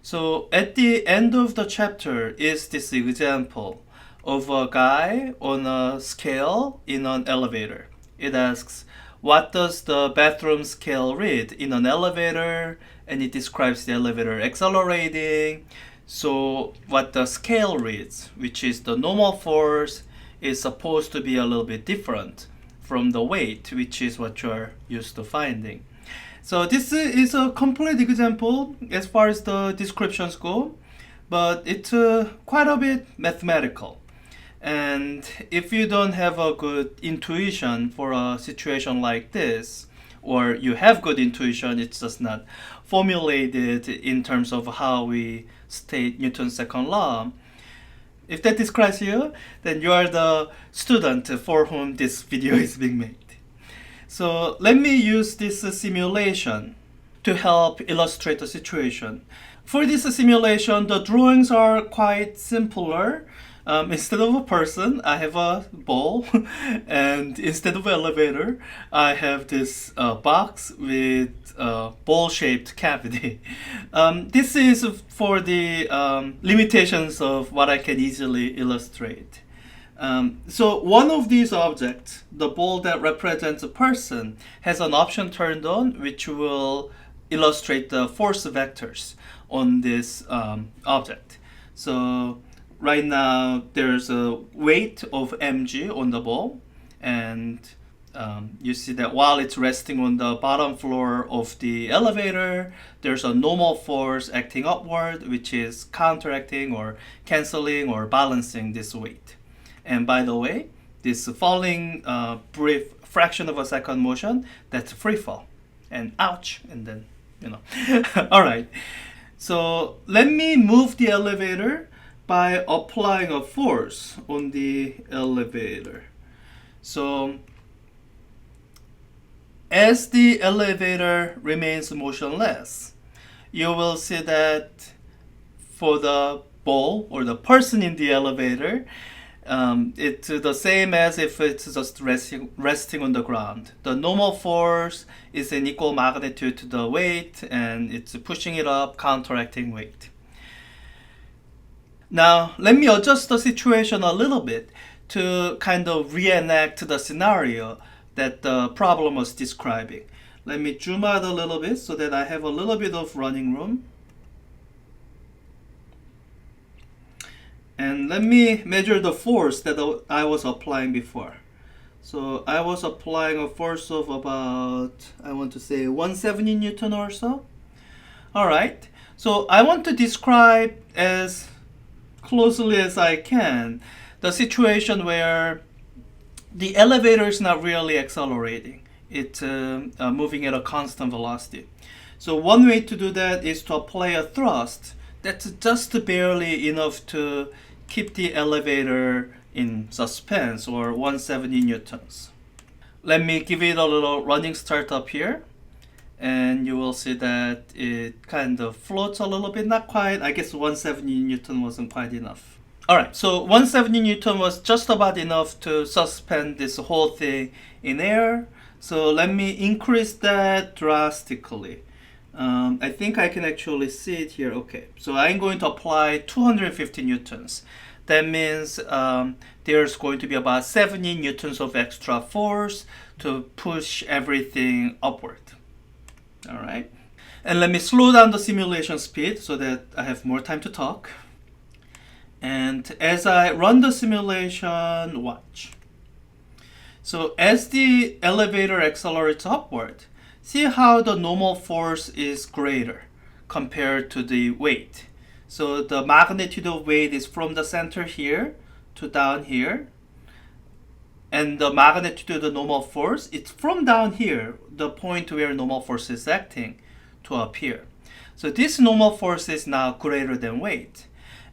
So at the end of the chapter is this example of a guy on a scale in an elevator. It asks, what does the bathroom scale read in an elevator? And it describes the elevator accelerating. So what the scale reads, which is the normal force, is supposed to be a little bit different from the weight, which is what you're used to finding. So this is a complete example as far as the descriptions go, but it's quite a bit mathematical. And if you don't have a good intuition for a situation like this, or you have good intuition, it's just not formulated in terms of how we state Newton's second law. If that describes you, then you are the student for whom this video is being made. So let me use this simulation to help illustrate the situation. For this simulation, the drawings are quite simpler. Instead of a person, I have a ball, and instead of an elevator, I have this box with a ball-shaped cavity. This is for the limitations of what I can easily illustrate. So one of these objects, the ball that represents a person, has an option turned on, which will illustrate the force vectors on this object. So right now there's a weight of mg on the ball, and you see that while it's resting on the bottom floor of the elevator, there's a normal force acting upward, which is counteracting or canceling or balancing this weight. And by the way, this falling brief fraction of a second motion, that's free fall. And ouch, and then, all right. So let me move the elevator by applying a force on the elevator. So as the elevator remains motionless, you will see that for the ball or the person in the elevator, it's the same as if it's just resting on the ground. The normal force is in equal magnitude to the weight, and it's pushing it up, counteracting weight. Now, let me adjust the situation a little bit to kind of reenact the scenario that the problem was describing. Let me zoom out a little bit so that I have a little bit of running room. And let me measure the force that I was applying before. So I was applying a force of about, I want to say 170 Newton or so. All right, so I want to describe as closely as I can the situation where the elevator is not really accelerating. It's moving at a constant velocity. So one way to do that is to apply a thrust that's just barely enough to keep the elevator in suspense, or 170 newtons. Let me give it a little running start up here, and you will see that it kind of floats a little bit, not quite. I guess 170 newton wasn't quite enough. All right, so 170 newton was just about enough to suspend this whole thing in air. So let me increase that drastically. I think I can actually see it here. Okay, so I'm going to apply 250 newtons. That means there's going to be about 70 newtons of extra force to push everything upward. All right. And let me slow down the simulation speed so that I have more time to talk. And as I run the simulation, watch. So as the elevator accelerates upward, see how the normal force is greater compared to the weight. So the magnitude of weight is from the center here to down here. And the magnitude of the normal force, it's from down here, the point where normal force is acting, to up here. So this normal force is now greater than weight.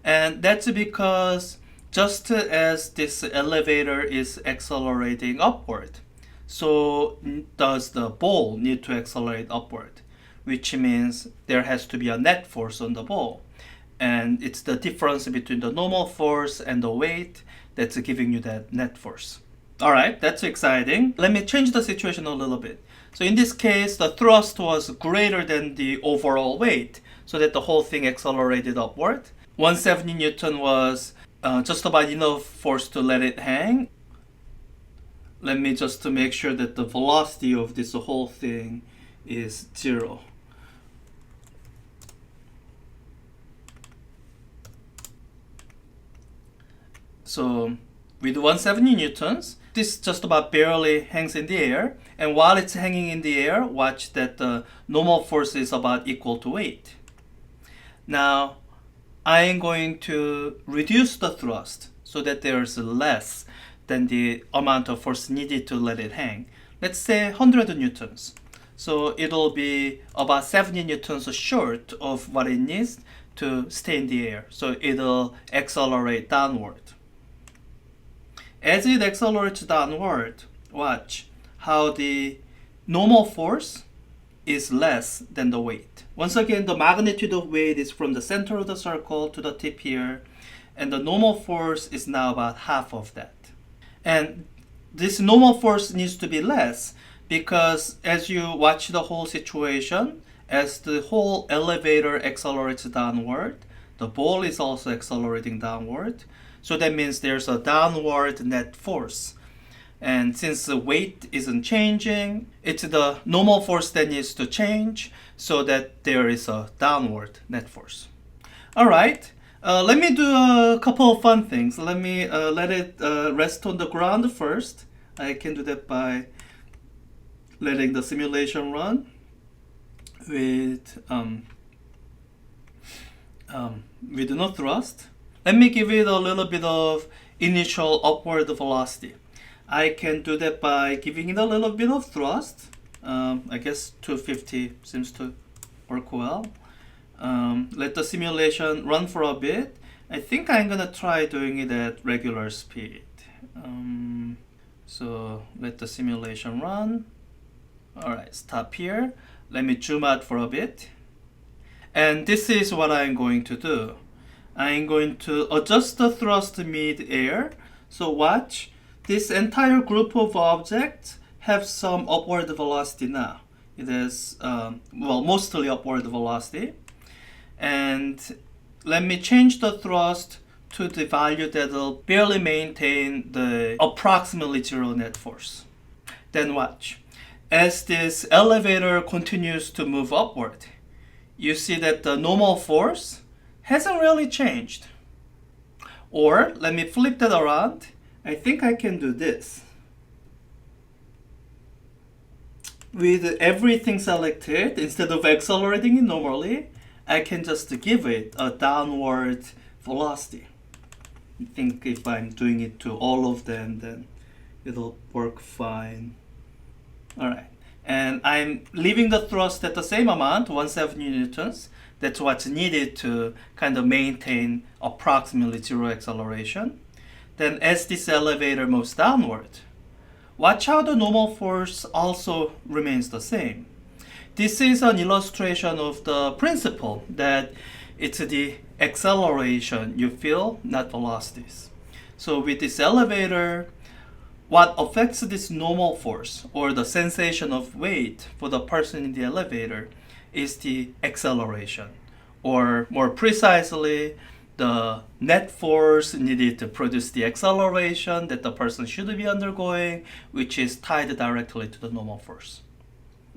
And that's because just as this elevator is accelerating upward, so does the ball need to accelerate upward, which means there has to be a net force on the ball. And it's the difference between the normal force and the weight that's giving you that net force. All right, that's exciting. Let me change the situation a little bit. So in this case, the thrust was greater than the overall weight, so that the whole thing accelerated upward. 170 Newton was just about enough force to let it hang. Let me just to make sure that the velocity of this whole thing is 0. So with 170 newtons, this just about barely hangs in the air. And while it's hanging in the air, watch that the normal force is about equal to weight. Now, I am going to reduce the thrust so that there's less than the amount of force needed to let it hang. Let's say 100 newtons. So it'll be about 70 newtons short of what it needs to stay in the air. So it'll accelerate downward. As it accelerates downward, watch how the normal force is less than the weight. Once again, the magnitude of weight is from the center of the circle to the tip here, and the normal force is now about half of that. And this normal force needs to be less because as you watch the whole situation, as the whole elevator accelerates downward, the ball is also accelerating downward. So that means there's a downward net force. And since the weight isn't changing, it's the normal force that needs to change so that there is a downward net force. All right, let me do a couple of fun things. Let me let it rest on the ground first. I can do that by letting the simulation run with no thrust. Let me give it a little bit of initial upward velocity. I can do that by giving it a little bit of thrust. I guess 250 seems to work well. Let the simulation run for a bit. I think I'm gonna try doing it at regular speed. So let the simulation run. All right, stop here. Let me zoom out for a bit. And this is what I'm going to do. I'm going to adjust the thrust mid-air. So watch, this entire group of objects have some upward velocity now. It is, mostly upward velocity. And let me change the thrust to the value that will barely maintain the approximately zero net force. Then watch. As this elevator continues to move upward, you see that the normal force hasn't really changed. Or let me flip that around. I think I can do this. With everything selected, instead of accelerating it normally, I can just give it a downward velocity. I think if I'm doing it to all of them, then it'll work fine. All right. And I'm leaving the thrust at the same amount, 170 newtons. That's what's needed to kind of maintain approximately zero acceleration. Then as this elevator moves downward, watch how the normal force also remains the same. This is an illustration of the principle that it's the acceleration you feel, not velocities. So with this elevator, What affects this normal force or the sensation of weight for the person in the elevator is the acceleration, or more precisely, the net force needed to produce the acceleration that the person should be undergoing, which is tied directly to the normal force.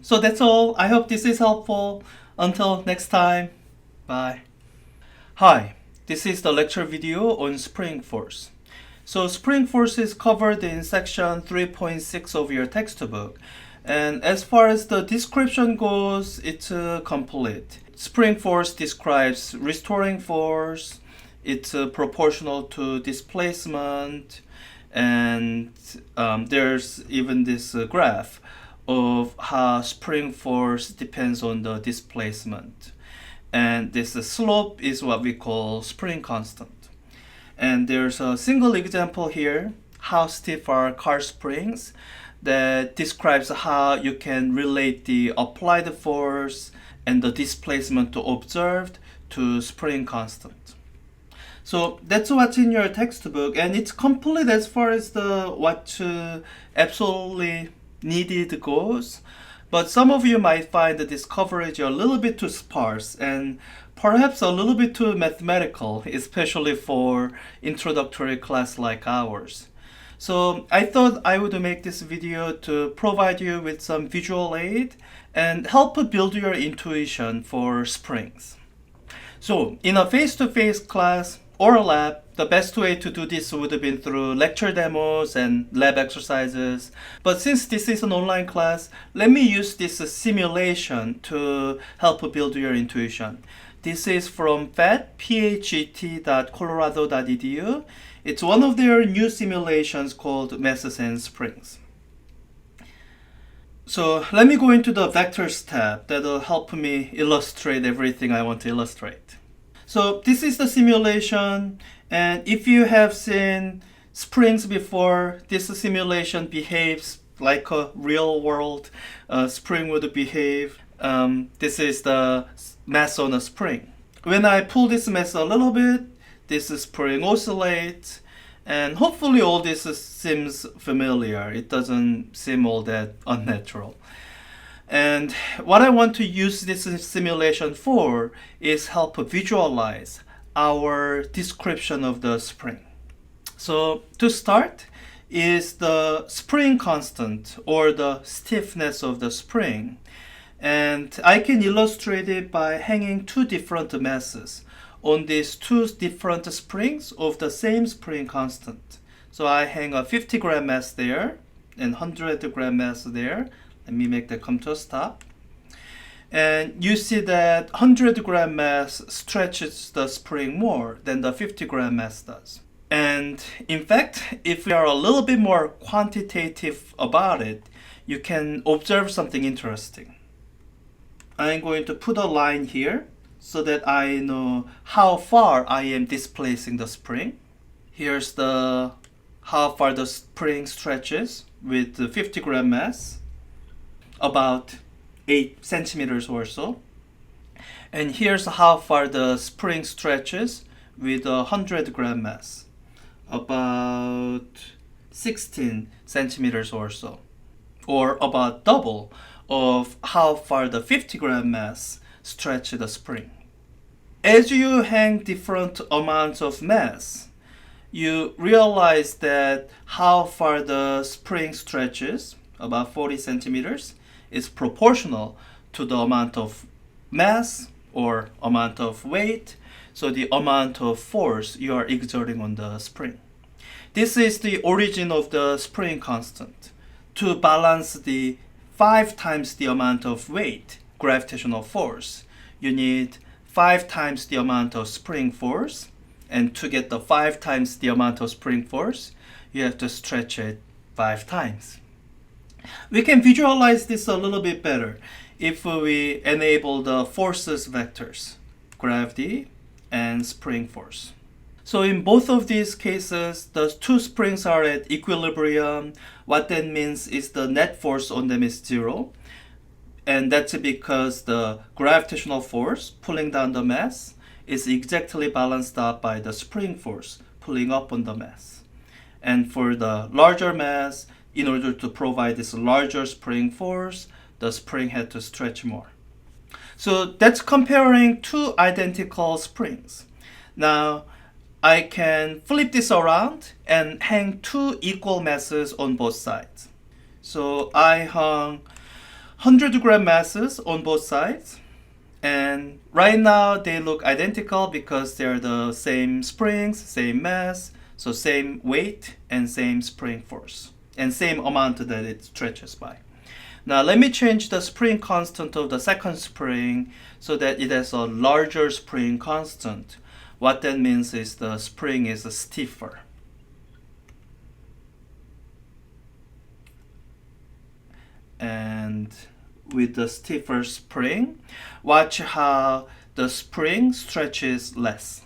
So that's all. I hope this is helpful. Until next time, bye. Hi, this is the lecture video on spring force. So spring force is covered in section 3.6 of your textbook. And as far as the description goes, it's complete. Spring force describes restoring force. It's proportional to displacement. And there's even this graph of how spring force depends on the displacement. And this slope is what we call spring constant. And there's a single example here, how stiff are car springs, that describes how you can relate the applied force and the displacement observed to spring constant. So that's what's in your textbook, and it's complete as far as the what absolutely needed goes. But some of you might find this coverage a little bit too sparse and perhaps a little bit too mathematical, especially for introductory class like ours. So I thought I would make this video to provide you with some visual aid and help build your intuition for springs. So in a face-to-face class or a lab, the best way to do this would have been through lecture demos and lab exercises. But since this is an online class, let me use this simulation to help build your intuition. This is from phet.colorado.edu. It's one of their new simulations called Masses and Springs. So let me go into the vectors tab that'll help me illustrate everything I want to illustrate. So this is the simulation, and if you have seen springs before, this simulation behaves like a real world spring would behave. This is the mass on a spring. When I pull this mass a little bit, this spring oscillates, and hopefully all this seems familiar. It doesn't seem all that unnatural. And what I want to use this simulation for is help visualize our description of the spring. So to start is the spring constant, or the stiffness of the spring. And I can illustrate it by hanging two different masses on these two different springs of the same spring constant. So I hang a 50-gram mass there and 100-gram mass there. Let me make that come to a stop. And you see that 100-gram mass stretches the spring more than the 50-gram mass does. And in fact, if we are a little bit more quantitative about it, you can observe something interesting. I'm going to put a line here so that I know how far I am displacing the spring. Here's the how far the spring stretches with the 50-gram mass, about 8 centimeters or so. And here's how far the spring stretches with a 100-gram mass, about 16 centimeters or so, or about double of how far the 50-gram mass stretches the spring. As you hang different amounts of mass, you realize that how far the spring stretches, about 40 centimeters, is proportional to the amount of mass or amount of weight, so the amount of force you are exerting on the spring. This is the origin of the spring constant. To balance the 5 times the amount of weight, gravitational force, you need 5 times the amount of spring force, and to get the 5 times the amount of spring force, you have to stretch it 5 times. We can visualize this a little bit better if we enable the forces vectors, gravity and spring force. So in both of these cases, the two springs are at equilibrium. What that means is the net force on them is 0. And that's because the gravitational force pulling down the mass is exactly balanced out by the spring force pulling up on the mass. And for the larger mass, in order to provide this larger spring force, the spring had to stretch more. So that's comparing two identical springs. Now, I can flip this around and hang two equal masses on both sides. So I hung 100-gram masses on both sides. And right now they look identical because they're the same springs, same mass, so same weight and same spring force, and same amount that it stretches by. Now let me change the spring constant of the second spring so that it has a larger spring constant. What that means is the spring is stiffer. And with the stiffer spring, watch how the spring stretches less.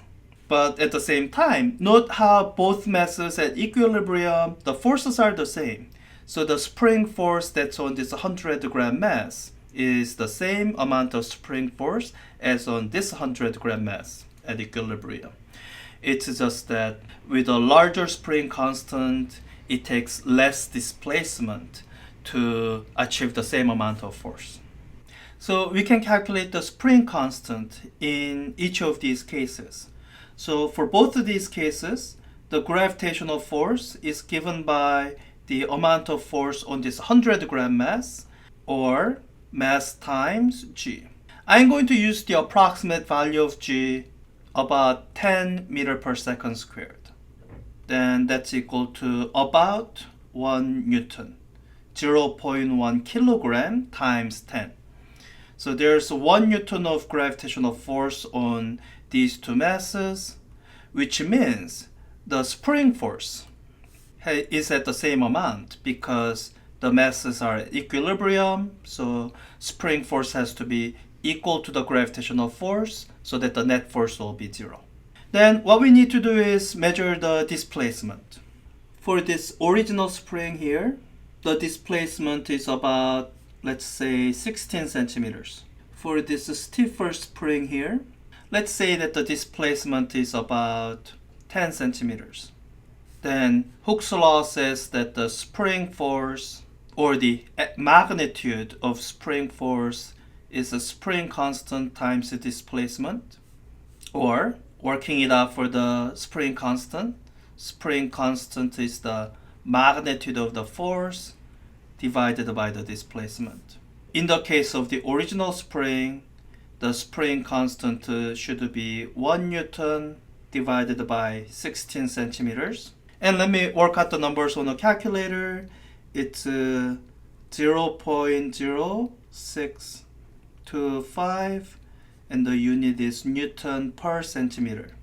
But at the same time, note how both masses at equilibrium, the forces are the same. So the spring force that's on this 100-gram mass is the same amount of spring force as on this 100-gram mass at equilibrium. It's just that with a larger spring constant, it takes less displacement to achieve the same amount of force. So we can calculate the spring constant in each of these cases. So for both of these cases, the gravitational force is given by the amount of force on this 100-gram mass, or mass times g. I'm going to use the approximate value of g, about 10 meter per second squared. Then that's equal to about 1 Newton, 0.1 kilogram times 10. So there's 1 Newton of gravitational force on these two masses, which means the spring force is at the same amount because the masses are at equilibrium, so spring force has to be equal to the gravitational force so that the net force will be 0. Then what we need to do is measure the displacement. For this original spring here, the displacement is about, let's say, 16 centimeters. For this stiffer spring here, let's say that the displacement is about 10 centimeters. Then Hooke's law says that the spring force, or the magnitude of spring force, is a spring constant times the displacement. Or, working it out for the spring constant is the magnitude of the force divided by the displacement. In the case of the original spring, the spring constant should be 1 Newton divided by 16 centimeters. And let me work out the numbers on a calculator. It's 0.0625, and the unit is Newton per centimeter.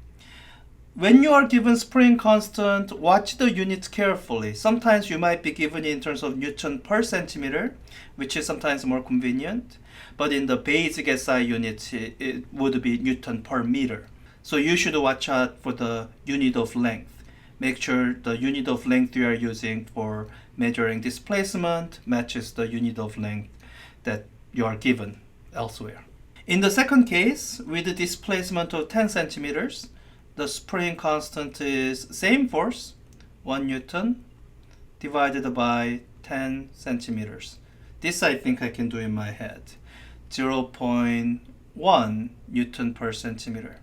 When you are given spring constant, watch the units carefully. Sometimes you might be given in terms of Newton per centimeter, which is sometimes more convenient. But in the basic SI units, it would be Newton per meter. So you should watch out for the unit of length. Make sure the unit of length you are using for measuring displacement matches the unit of length that you are given elsewhere. In the second case, with a displacement of 10 centimeters, the spring constant is same force, 1 Newton, divided by 10 centimeters. This I think I can do in my head. 0.1 Newton per centimeter.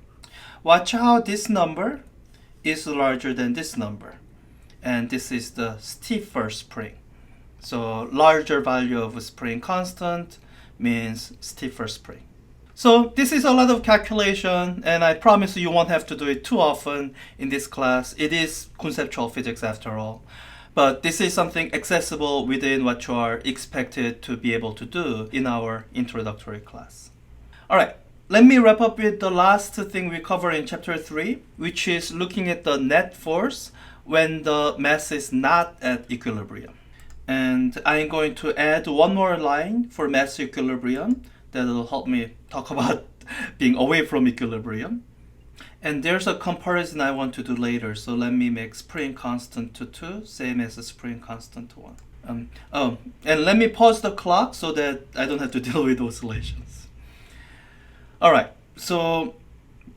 Watch how this number is larger than this number. And this is the stiffer spring. So larger value of spring constant means stiffer spring. So this is a lot of calculation, and I promise you won't have to do it too often in this class. It is conceptual physics after all. But this is something accessible within what you are expected to be able to do in our introductory class. All right, let me wrap up with the last thing we cover in chapter 3, which is looking at the net force when the mass is not at equilibrium. And I'm going to add one more line for mass equilibrium that will help me talk about being away from equilibrium. And there's a comparison I want to do later, so let me make spring constant to 2, same as a spring constant to 1. And let me pause the clock so that I don't have to deal with oscillations. All right, so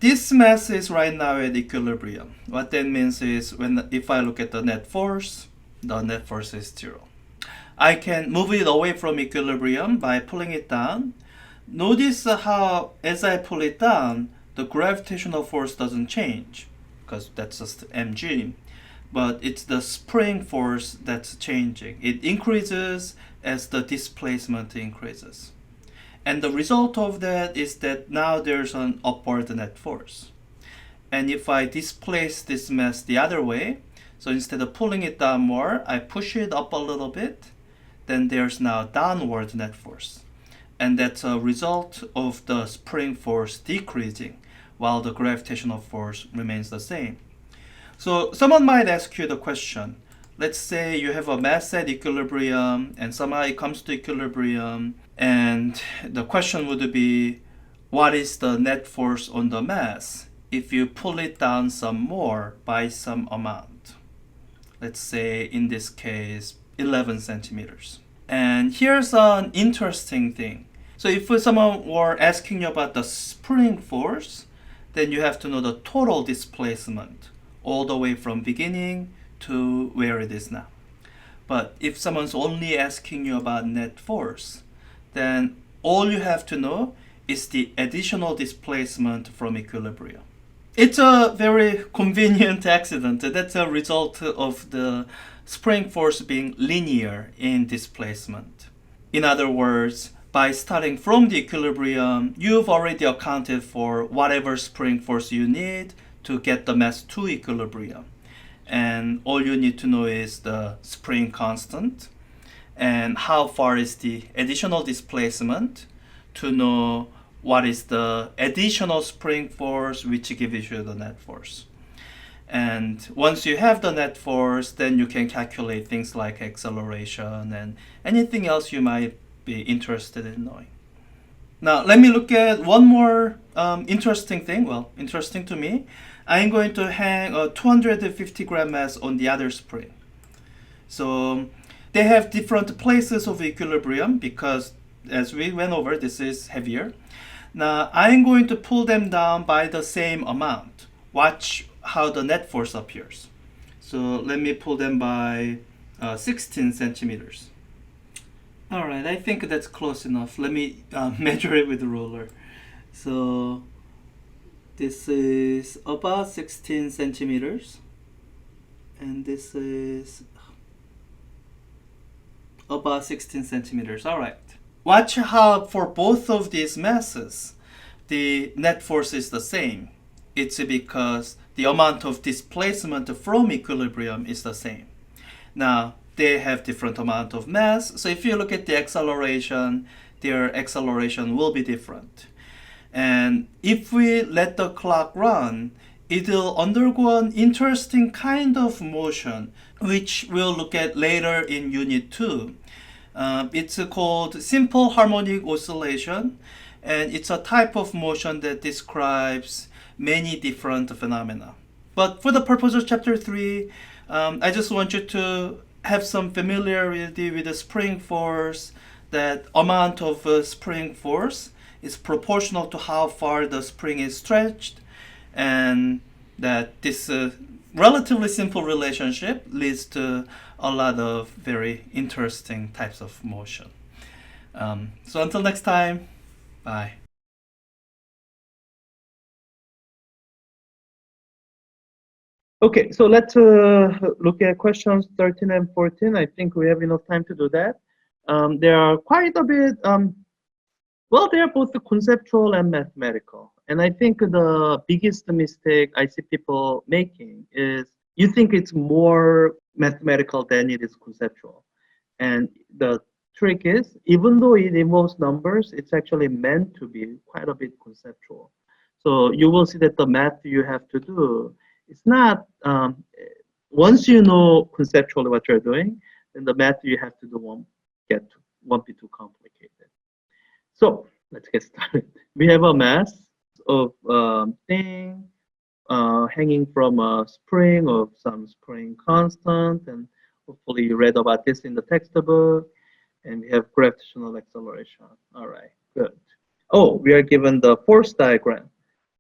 this mass is right now at equilibrium. What that means is if I look at the net force is 0. I can move it away from equilibrium by pulling it down. Notice how as I pull it down, the gravitational force doesn't change because that's just mg, but it's the spring force that's changing. It increases as the displacement increases. And the result of that is that now there's an upward net force. And if I displace this mass the other way, so instead of pulling it down more, I push it up a little bit, then there's now downward net force. And that's a result of the spring force decreasing while the gravitational force remains the same. So someone might ask you the question, let's say you have a mass at equilibrium and somehow it comes to equilibrium, and the question would be, what is the net force on the mass if you pull it down some more by some amount? Let's say in this case 11 centimeters. And here's an interesting thing. So if someone were asking you about the spring force, then you have to know the total displacement all the way from beginning to where it is now. But if someone's only asking you about net force, then all you have to know is the additional displacement from equilibrium. It's a very convenient accident. That's a result of the spring force being linear in displacement. In other words, by starting from the equilibrium, you've already accounted for whatever spring force you need to get the mass to equilibrium. And all you need to know is the spring constant and how far is the additional displacement to know what is the additional spring force which gives you the net force. And once you have the net force, then you can calculate things like acceleration and anything else you might be interested in knowing. Now let me look at one more interesting thing, well, interesting to me. I'm going to hang a 250 gram mass on the other spring. So they have different places of equilibrium because as we went over, this is heavier. Now I'm going to pull them down by the same amount. Watch how the net force appears. So let me pull them by 16 centimeters. All right, I think that's close enough. Let me measure it with the ruler. So this is about 16 centimeters. And this is about 16 centimeters. All right. Watch how for both of these masses, the net force is the same. It's because the amount of displacement from equilibrium is the same. Now, they have different amount of mass. So if you look at the acceleration, their acceleration will be different. And if we let the clock run, it'll undergo an interesting kind of motion, which we'll look at later in Unit 2. It's called simple harmonic oscillation, and it's a type of motion that describes many different phenomena. But for the purpose of Chapter 3, I just want you to have some familiarity with the spring force. That amount of spring force is proportional to how far the spring is stretched, and that this relatively simple relationship leads to a lot of very interesting types of motion. So until next time, bye. Okay, so let's look at questions 13 and 14. I think we have enough time to do that. There are quite a bit, well, they are both conceptual and mathematical. And I think the biggest mistake I see people making is you think it's more mathematical than it is conceptual. And the trick is, even though it involves numbers, it's actually meant to be quite a bit conceptual. So you will see that the math you have to do, it's not, once you know conceptually what you're doing, then the math you have to do won't be too complicated. So let's get started. We have a mass of thing hanging from a spring of some spring constant, and hopefully you read about this in the textbook. And we have gravitational acceleration. All right, good. Oh, we are given the force diagram.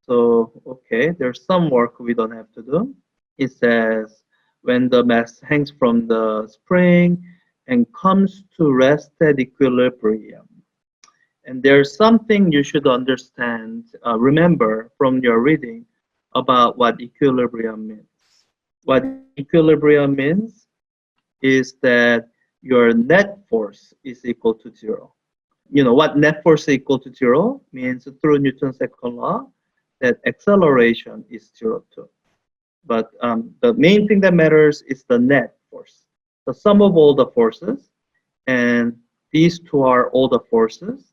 So, okay, there's some work we don't have to do. It says when the mass hangs from the spring and comes to rest at equilibrium. And there's something you should understand, remember from your reading about what equilibrium means. What equilibrium means is that your net force is equal to zero. You know what net force is equal to zero means through Newton's second law that acceleration is zero too. But the main thing that matters is the net force, the sum of all the forces, and these two are all the forces.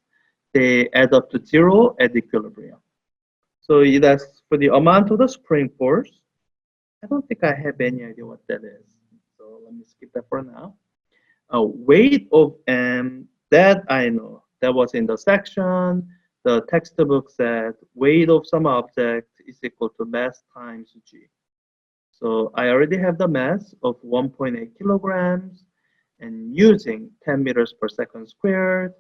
They add up to zero at equilibrium. So it asks for the amount of the spring force. I don't think I have any idea what that is. So let me skip that for now. Weight of M, that I know. That was in the section. The textbook said weight of some object is equal to mass times G. So I already have the mass of 1.8 kilograms, and using 10 meters per second squared,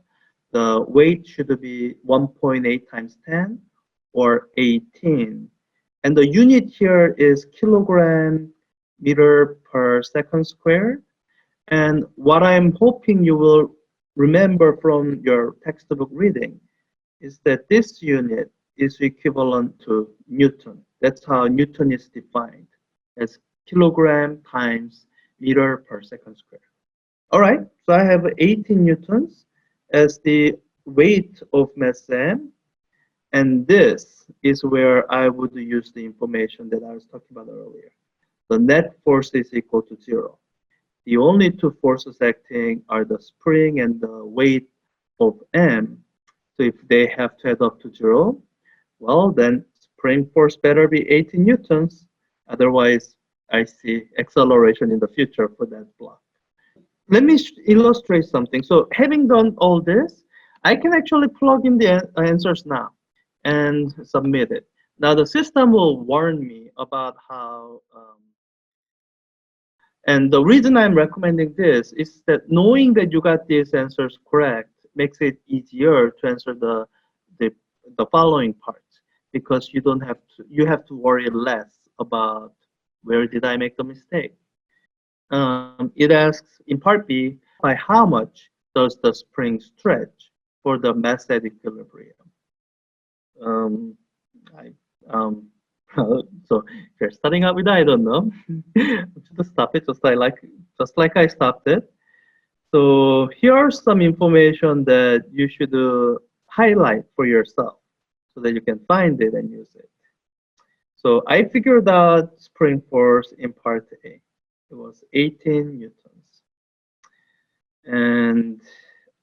the weight should be 1.8 times 10 or 18. And the unit here is kilogram meter per second squared. And what I'm hoping you will remember from your textbook reading is that this unit is equivalent to Newton. That's how Newton is defined, as kilogram times meter per second squared. All right, so I have 18 newtons as the weight of mass M, and this is where I would use the information that I was talking about earlier. The net force is equal to zero. The only two forces acting are the spring and the weight of M. So if they have to add up to zero, well, then spring force better be 18 newtons. Otherwise, I see acceleration in the future for that block. Let me illustrate something. So having done all this, I can actually plug in the answers now and submit it. Now the system will warn me about how, and the reason I'm recommending this is that knowing that you got these answers correct makes it easier to answer the following parts, because you have to worry less about where did I make the mistake. It asks in part B, by how much does the spring stretch for the mass at equilibrium? Um, I, um, so if you're starting out with I don't know, just stop it just like I stopped it. So here are some information that you should highlight for yourself so that you can find it and use it. So I figured out spring force in part A. It was 18 newtons. And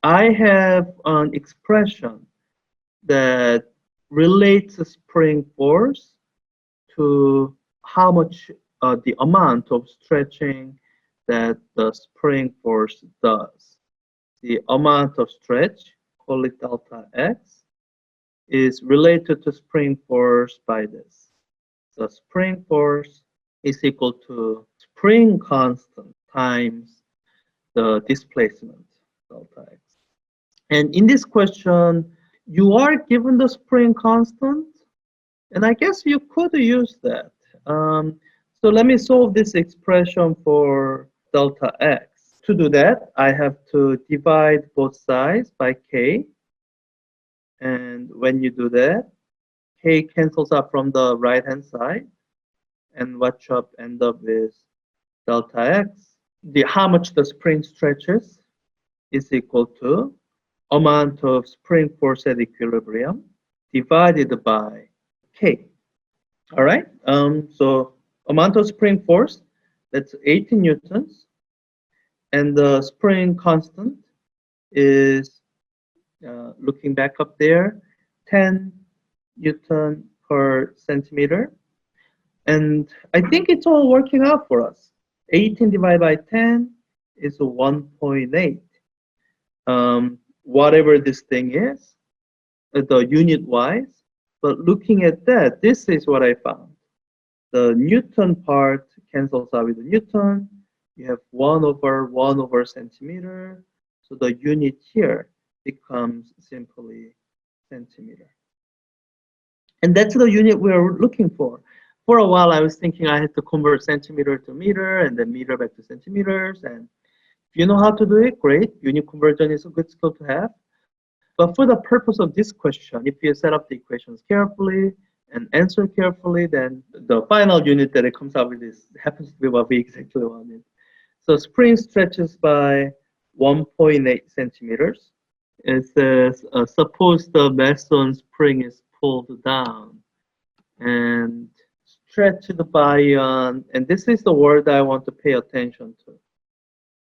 I have an expression that relates the spring force to how much the amount of stretching that the spring force does. The amount of stretch, call it delta x, is related to spring force by this. The spring force is equal to spring constant times the displacement, delta x. And in this question, you are given the spring constant, and I guess you could use that. So let me solve this expression for delta x. To do that, I have to divide both sides by k. And when you do that, k cancels out from the right-hand side. And what you end up with delta x. How much the spring stretches is equal to amount of spring force at equilibrium divided by k. All right. So amount of spring force, that's 18 newtons, and the spring constant is looking back up there, 10 newton per centimeter. And I think it's all working out for us. 18 divided by 10 is 1.8. Whatever this thing is, the unit wise. But looking at that, this is what I found. The Newton part cancels out with the Newton. You have 1 over centimeter. So the unit here becomes simply centimeter. And that's the unit we're looking for. For a while, I was thinking I had to convert centimeter to meter and then meter back to centimeters. And if you know how to do it, great. Unit conversion is a good skill to have. But for the purpose of this question, if you set up the equations carefully and answer carefully, then the final unit that it comes out with is happens to be what we exactly wanted. So spring stretches by 1.8 centimeters. It says, suppose the Mason spring is pulled down and stretched by an, and this is the word I want to pay attention to,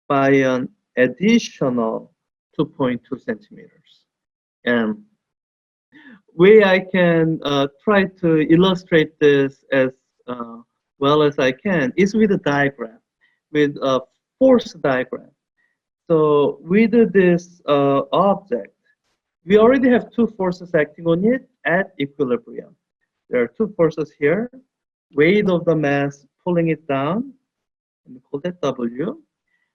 by an additional 2.2 centimeters. And way I can try to illustrate this as well as I can is with a diagram, with a force diagram. So with this object, we already have two forces acting on it at equilibrium. There are two forces here, weight of the mass pulling it down, and we call that W.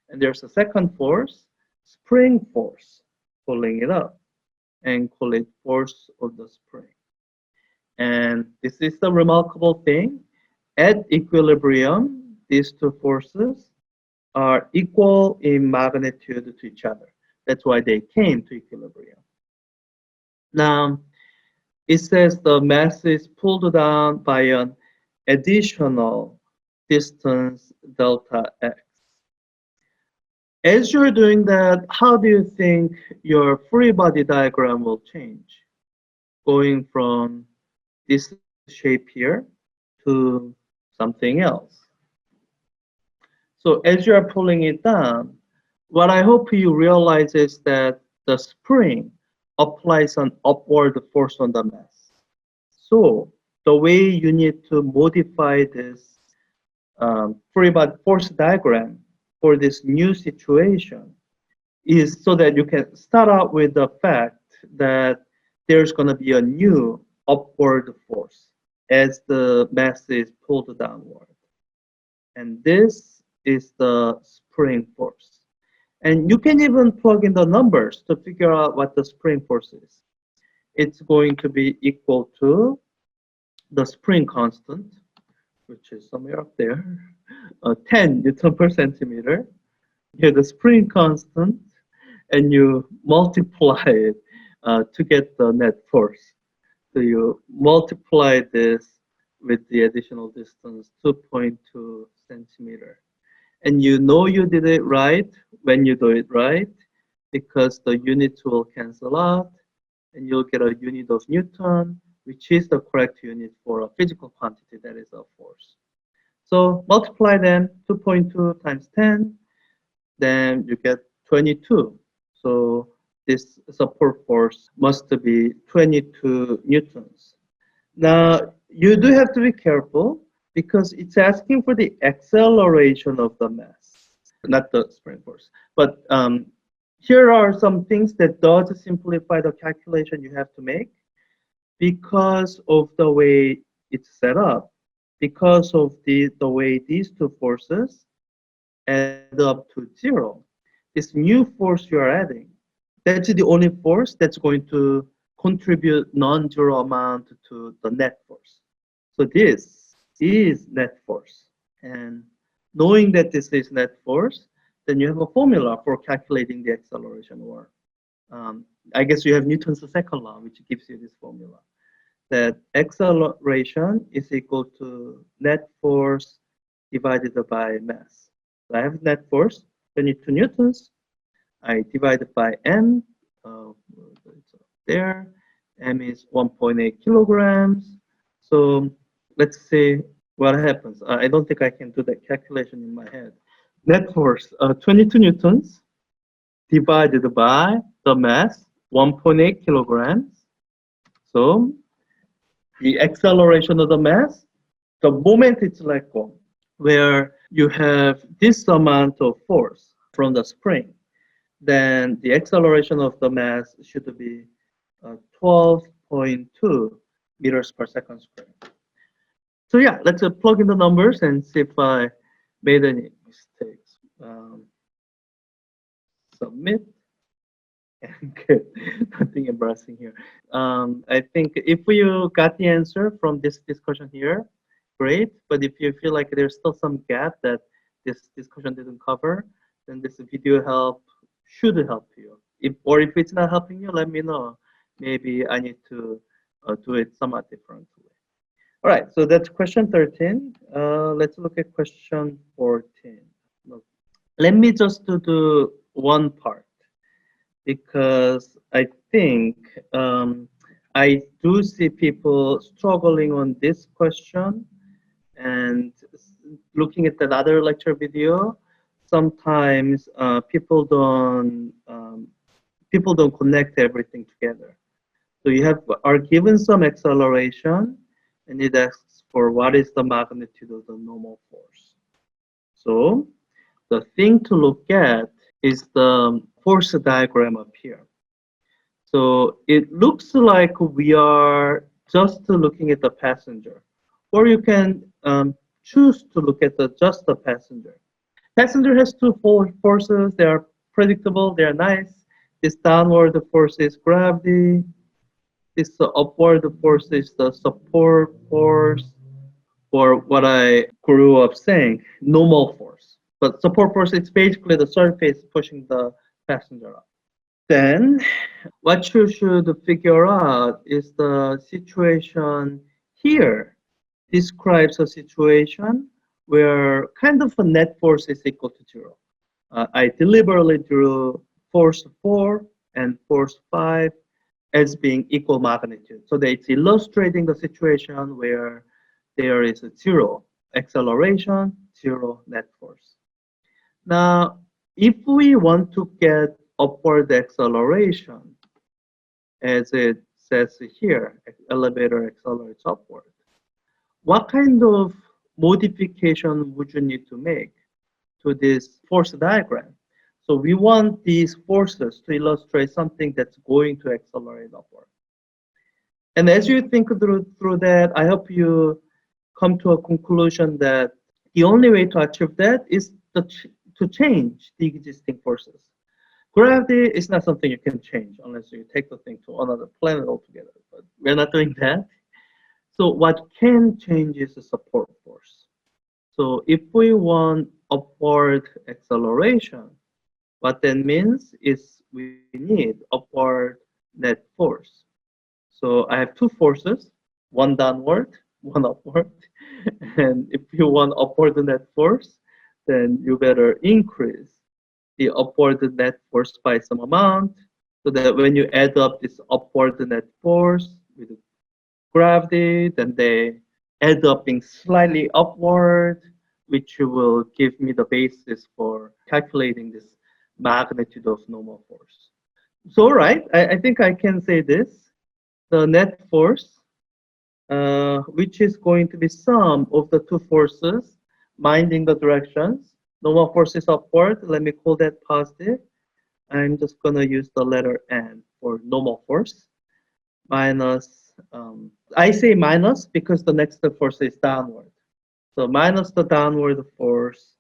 And there's a second force, spring force, pulling it up, and call it force of the spring. And this is the remarkable thing. At equilibrium, these two forces are equal in magnitude to each other. That's why they came to equilibrium. Now, it says the mass is pulled down by an additional distance delta x. As you're doing that, how do you think your free body diagram will change? Going from this shape here to something else. So as you are pulling it down, what I hope you realize is that the spring applies an upward force on the mass. So the way you need to modify this free body force diagram for this new situation is so that you can start out with the fact that there's going to be a new upward force as the mass is pulled downward. And this is the spring force. And you can even plug in the numbers to figure out what the spring force is. It's going to be equal to the spring constant, which is somewhere up there, 10 Newton per centimeter. You have the spring constant, and you multiply it to get the net force. So you multiply this with the additional distance, 2.2 centimeter. And you know you did it right when you do it right, because the units will cancel out, and you'll get a unit of Newton, which is the correct unit for a physical quantity, that is a force. So multiply them, 2.2 times 10, then you get 22. So this support force must be 22 newtons. Now, you do have to be careful because it's asking for the acceleration of the mass, not the spring force. But here are some things that does simplify the calculation you have to make because of the way it's set up, because of the way these two forces add up to 0. This new force you are adding, that's the only force that's going to contribute non-zero amount to the net force. So this is net force. And knowing that this is net force, then you have a formula for calculating the acceleration, or I guess you have Newton's second law, which gives you this formula, that acceleration is equal to net force divided by mass. So I have net force, 22 newtons. I divide it by m, there. M is 1.8 kilograms. So let's see what happens. I don't think I can do that calculation in my head. Net force, 22 newtons divided by the mass, 1.8 kilograms. So the acceleration of the mass, the moment it's let go, where you have this amount of force from the spring, then the acceleration of the mass should be 12.2 meters per second squared. So yeah, let's plug in the numbers and see if I made any mistakes. Submit, Good. Nothing embarrassing here. I think if you got the answer from this discussion here, great. But if you feel like there's still some gap that this discussion didn't cover, then this video help should help you. If it's not helping you, let me know. Maybe I need to do it somewhat differently. All right, so that's question 13. Let's look at question 14. Look, let me just do one part because I think I do see people struggling on this question and looking at that other lecture video. Sometimes people don't connect everything together. So you are given some acceleration, and it asks for what is the magnitude of the normal force. So the thing to look at is the force diagram up here. So it looks like we are just looking at the passenger, or you can choose to look at just the passenger. Passenger has two forces. They are predictable. They are nice. This downward force is gravity. This upward force is the support force, or what I grew up saying, normal force. But support force is basically the surface pushing the passenger up. Then what you should figure out is the situation here describes a situation where kind of a net force is equal to zero. I deliberately drew force 4 and force 5 as being equal magnitude. So that it's illustrating the situation where there is a zero acceleration, zero net force. Now, if we want to get upward acceleration, as it says here, elevator accelerates upward, what kind of modification would you need to make to this force diagram? So we want these forces to illustrate something that's going to accelerate upward. And as you think through that, I hope you come to a conclusion that the only way to achieve that is to change the existing forces. Gravity is not something you can change unless you take the thing to another planet altogether, but we're not doing that. So what can change is the support force. So if we want upward acceleration, what that means is we need upward net force. So I have two forces, one downward, one upward. And if you want upward net force, then you better increase the upward net force by some amount so that when you add up this upward net force with gravity, then they add up being slightly upward, which will give me the basis for calculating this magnitude of normal force. So, right, I think I can say this. The net force, which is going to be sum of the two forces minding the directions. Normal force is upward. Let me call that positive. I'm just going to use the letter N for normal force. Minus, I say minus because the next force is downward. So minus the downward force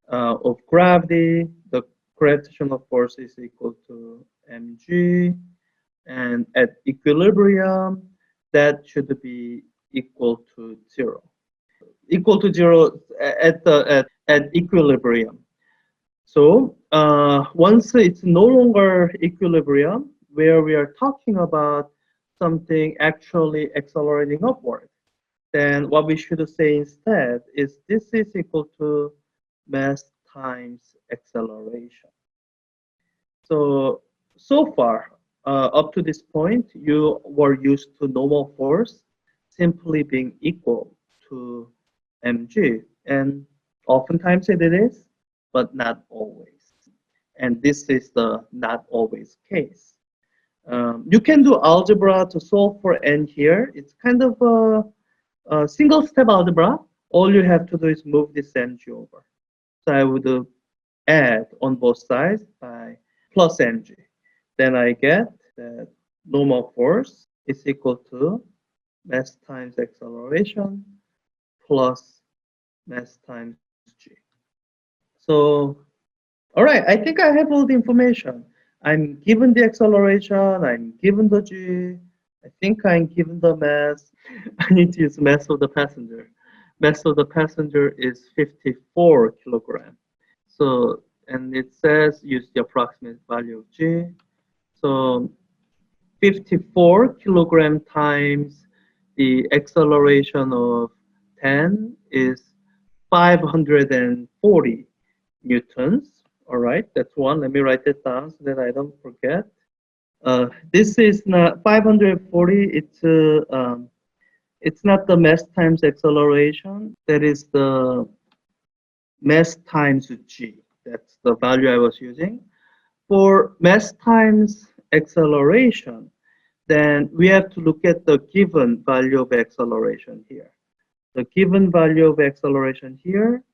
of gravity. The gravitational force is equal to mg. And at equilibrium, that should be equal to zero. Equal to zero at equilibrium. So once it's no longer equilibrium, where we are talking about something actually accelerating upward, then what we should say instead is this is equal to mass times acceleration. So far, up to this point, you were used to normal force simply being equal to mg, and oftentimes it is, but not always. And this is the not always case. You can do algebra to solve for n here. It's kind of a single step algebra. All you have to do is move this mg over. So I would add on both sides by plus mg. Then I get that normal force is equal to mass times acceleration plus mass times g. So, all right, I think I have all the information. I'm given the acceleration, I'm given the g, I think I'm given the mass. I need to use mass of the passenger. Mass of the passenger is 54 kilogram. So, and it says use the approximate value of g. So 54 kilogram times the acceleration of 10 is 540 newtons. All right, that's one. Let me write it down so that I don't forget. This is not 540. It's not the mass times acceleration. That is the mass times g. That's the value I was using. For mass times acceleration, then we have to look at the given value of acceleration here. The given value of acceleration here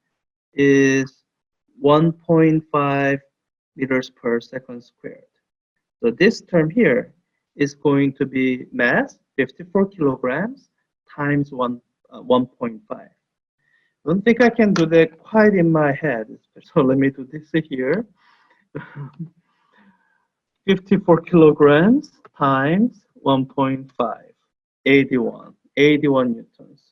is 1.5 meters per second squared. So this term here is going to be mass, 54 kilograms, times 1.5. I don't think I can do that quite in my head. So let me do this here. 54 kilograms times 1.5, 81 newtons.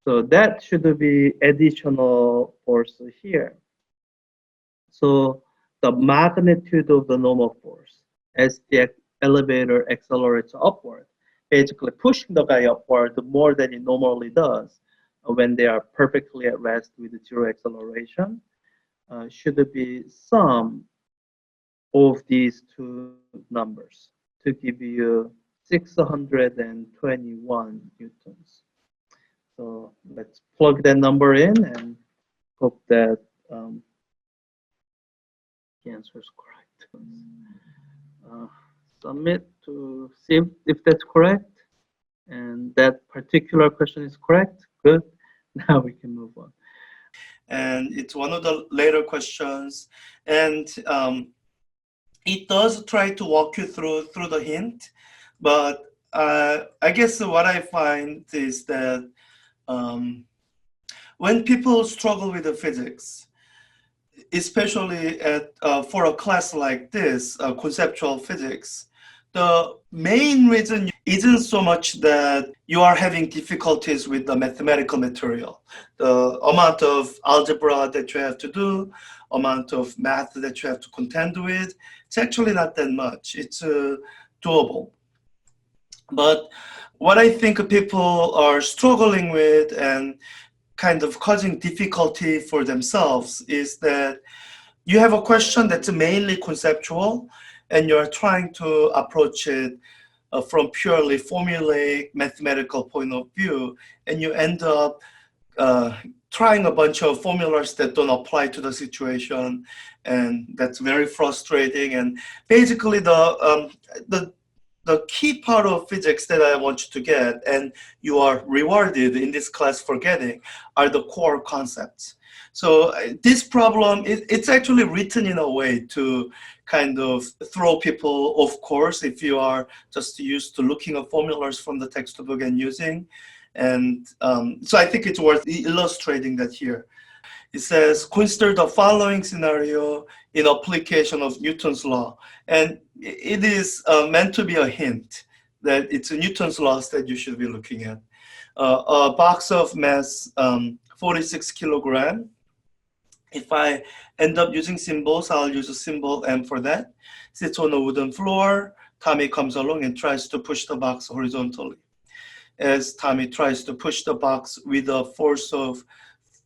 So that should be additional force here. So the magnitude of the normal force as the elevator accelerates upward, basically pushing the guy upward more than it normally does when they are perfectly at rest with zero acceleration, should be sum of these two numbers to give you 621 newtons. So let's plug that number in and hope that the answer is correct. Submit to see if that's correct, and that particular question is correct. Good. Now we can move on. And it's one of the later questions, and it does try to walk you through the hint, but I guess what I find is that when people struggle with the physics, especially at for a class like this, conceptual physics, the main reason isn't so much that you are having difficulties with the mathematical material, the amount of algebra that you have to do, amount of math that you have to contend with. It's actually not that much. It's doable. But what I think people are struggling with and kind of causing difficulty for themselves is that you have a question that's mainly conceptual and you're trying to approach it from purely formulaic mathematical point of view, and you end up trying a bunch of formulas that don't apply to the situation, and that's very frustrating. And basically the key part of physics that I want you to get, and you are rewarded in this class for getting, are the core concepts. So this problem, it's actually written in a way to kind of throw people off course if you are just used to looking at formulas from the textbook and using. And so I think it's worth illustrating that here. It says, consider the following scenario in application of Newton's law. And it is meant to be a hint that it's Newton's laws that you should be looking at. A box of mass 46 kilogram. If I end up using symbols, I'll use a symbol M for that. Sits on a wooden floor. Tommy comes along and tries to push the box horizontally. As Tommy tries to push the box with a force of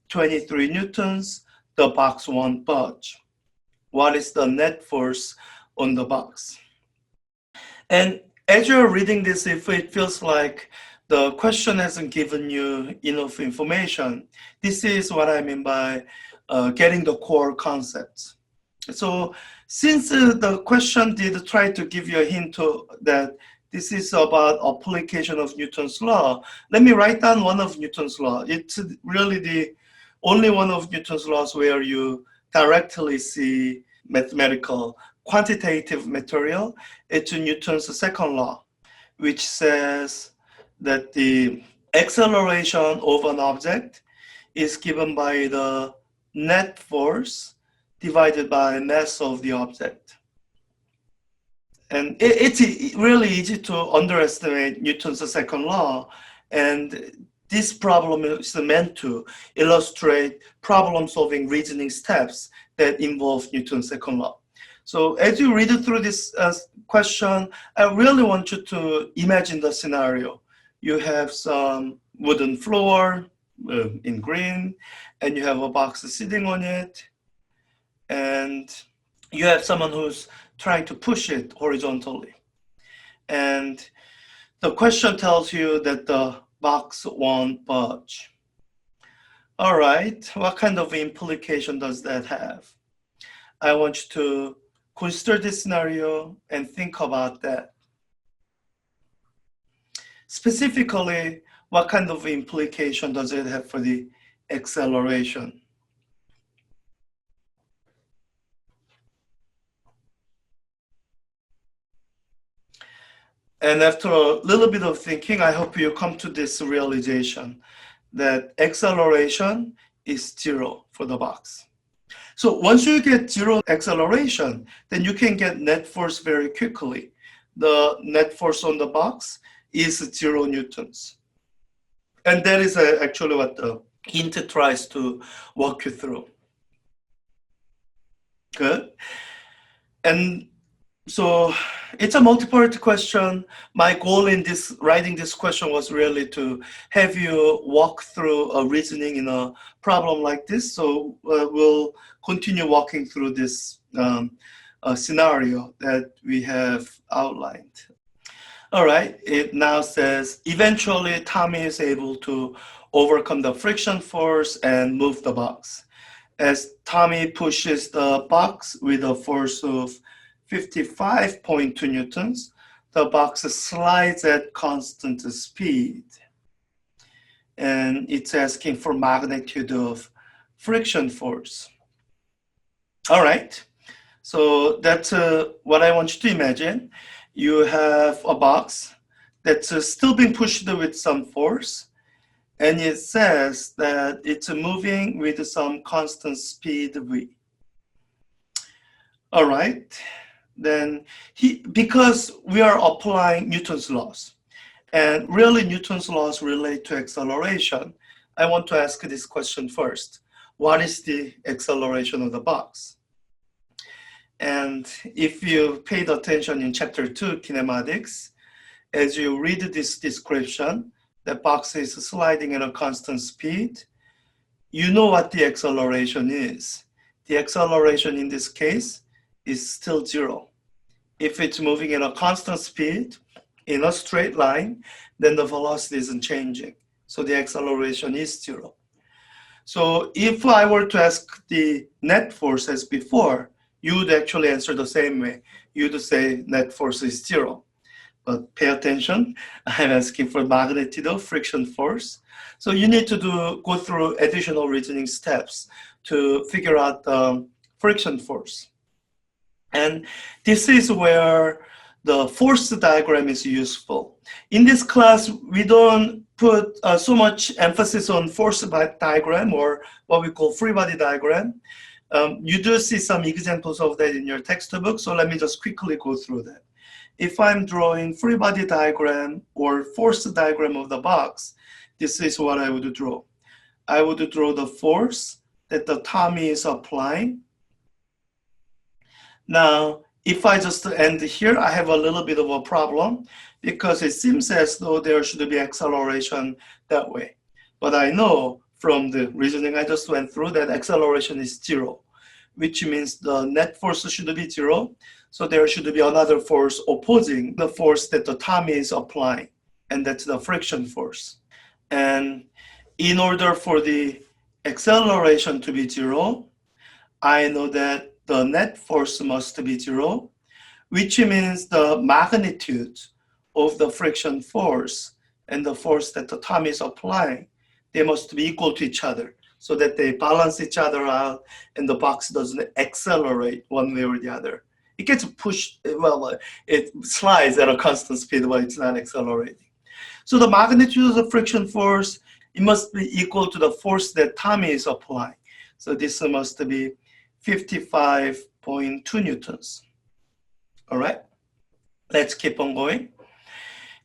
23 newtons, the box won't budge. What is the net force on the box? And as you're reading this, if it feels like the question hasn't given you enough information, this is what I mean by getting the core concepts. So since the question did try to give you a hint that this is about application of Newton's law, let me write down one of Newton's law. It's really the only one of Newton's laws where you directly see mathematical quantitative material. It's Newton's second law, which says that the acceleration of an object is given by the net force divided by mass of the object. And it's really easy to underestimate Newton's second law. And this problem is meant to illustrate problem-solving reasoning steps that involve Newton's second law. So as you read through this question, I really want you to imagine the scenario. You have some wooden floor in green, and you have a box sitting on it, and you have someone who's trying to push it horizontally. And the question tells you that the box won't budge. All right, what kind of implication does that have? I want you to consider this scenario and think about that. Specifically, what kind of implication does it have for the acceleration? And after a little bit of thinking, I hope you come to this realization that acceleration is 0 for the box. So once you get 0 acceleration, then you can get net force very quickly. The net force on the box is 0 newtons. And that is actually what the hint tries to walk you through. Good. And so it's a multi-part question. My goal in writing this question was really to have you walk through a reasoning in a problem like this. So we'll continue walking through this scenario that we have outlined. All right, it now says, eventually Tommy is able to overcome the friction force and move the box. As Tommy pushes the box with a force of 55.2 newtons, the box slides at constant speed. And it's asking for magnitude of friction force. All right, so that's what I want you to imagine. You have a box that's still being pushed with some force, and it says that it's moving with some constant speed v. All right, then because we are applying Newton's laws, and really Newton's laws relate to acceleration, I want to ask this question first. What is the acceleration of the box? And if you paid attention in chapter 2, kinematics, as you read this description, the box is sliding at a constant speed, you know what the acceleration is. The acceleration in this case is still 0. If it's moving at a constant speed in a straight line, then the velocity isn't changing. So the acceleration is 0. So if I were to ask the net force as before, you would actually answer the same way. You'd say net force is 0. But pay attention, I'm asking for magnitude of friction force. So you need to go through additional reasoning steps to figure out the friction force. And this is where the force diagram is useful. In this class, we don't put so much emphasis on force diagram, or what we call free body diagram. You do see some examples of that in your textbook, so let me just quickly go through that. If I'm drawing free body diagram or force diagram of the box, this is what I would draw. I would draw the force that the Tommy is applying. Now, if I just end here, I have a little bit of a problem because it seems as though there should be acceleration that way. But I know from the reasoning I just went through that acceleration is 0, which means the net force should be 0. So there should be another force opposing the force that the Tommy is applying, and that's the friction force. And in order for the acceleration to be 0, I know that the net force must be 0, which means the magnitude of the friction force and the force that the Tommy is applying, they must be equal to each other so that they balance each other out and the box doesn't accelerate one way or the other. It gets pushed, well, it slides at a constant speed, but it's not accelerating. So the magnitude of the friction force, it must be equal to the force that Tommy is applying. So this must be 55.2 newtons. All right. Let's keep on going.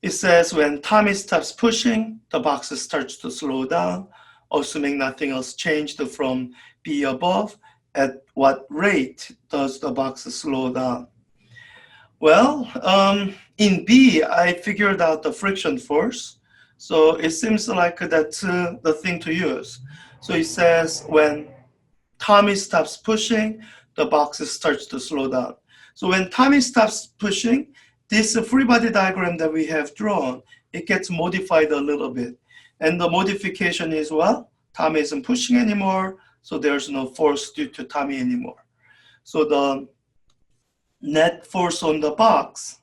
It says when Tommy stops pushing, the box starts to slow down, assuming nothing else changed from B above. At what rate does the box slow down? Well, in B, I figured out the friction force. So it seems like that's the thing to use. So it says when Tommy stops pushing, the box starts to slow down. So when Tommy stops pushing, this free body diagram that we have drawn, it gets modified a little bit. And the modification is, well, Tommy isn't pushing anymore, so there's no force due to Tommy anymore. So the net force on the box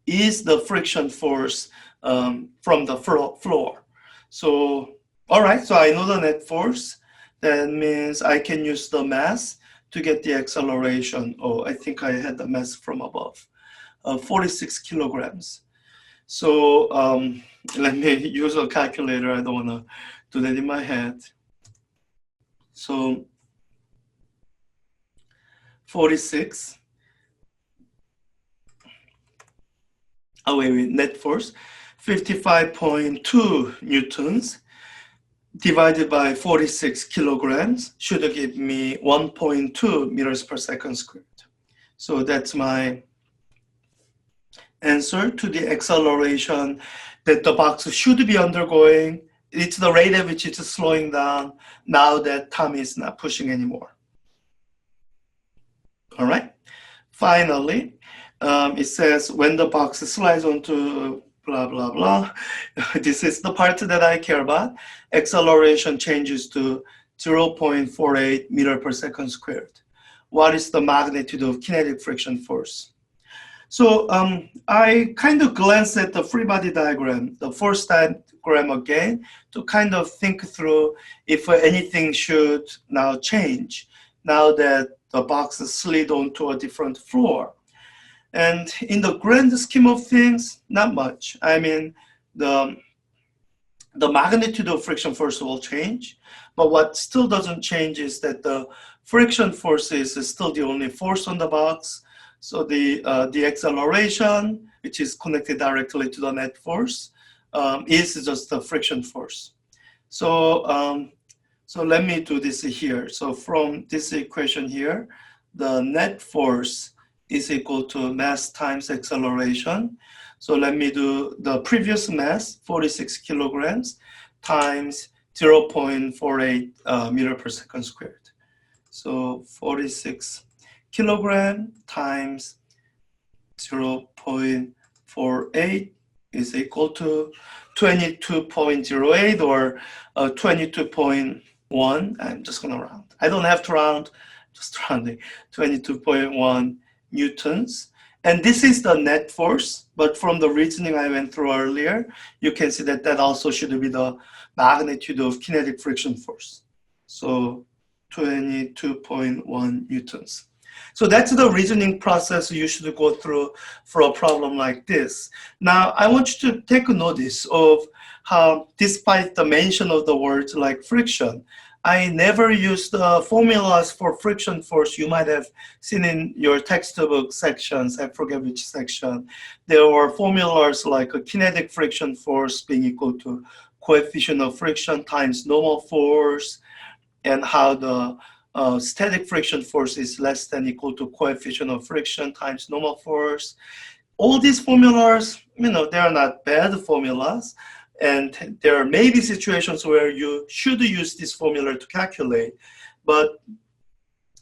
is the friction force from the floor. So, all right, so I know the net force. That means I can use the mass to get the acceleration. Oh, I think I had the mass from above, 46 kilograms. So let me use a calculator. I don't want to do that in my head. So 46. Oh, wait, net force, 55.2 newtons divided by 46 kilograms should give me 1.2 meters per second squared. So that's my answer to the acceleration that the box should be undergoing. It's the rate at which it's slowing down now that Tommy is not pushing anymore. All right. Finally, it says when the box slides onto blah, blah, blah. This is the part that I care about. Acceleration changes to 0.48 meter per second squared. What is the magnitude of kinetic friction force? So I kind of glanced at the free body diagram, the force diagram again, to kind of think through if anything should now change now that the box slid onto a different floor. And in the grand scheme of things, not much. I mean, the magnitude of friction force will change, but what still doesn't change is that the friction force is still the only force on the box. So the acceleration, which is connected directly to the net force, is just the friction force. So so let me do this here. So from this equation here, the net force is equal to mass times acceleration. So let me do the previous mass, 46 kilograms, times 0.48 meter per second squared. So 46 kilogram times 0.48 is equal to 22.08 or 22.1. I'm just going to round. I don't have to round, just rounding. 22.1 newtons. And this is the net force, but from the reasoning I went through earlier, you can see that that also should be the magnitude of kinetic friction force. So 22.1 newtons. So that's the reasoning process you should go through for a problem like this. Now, I want you to take notice of how, despite the mention of the words like friction, I never used the formulas for friction force you might have seen in your textbook sections. I forget which section. There were formulas like a kinetic friction force being equal to coefficient of friction times normal force, and how the static friction force is less than equal to coefficient of friction times normal force. All these formulas, they are not bad formulas. And there may be situations where you should use this formula to calculate. But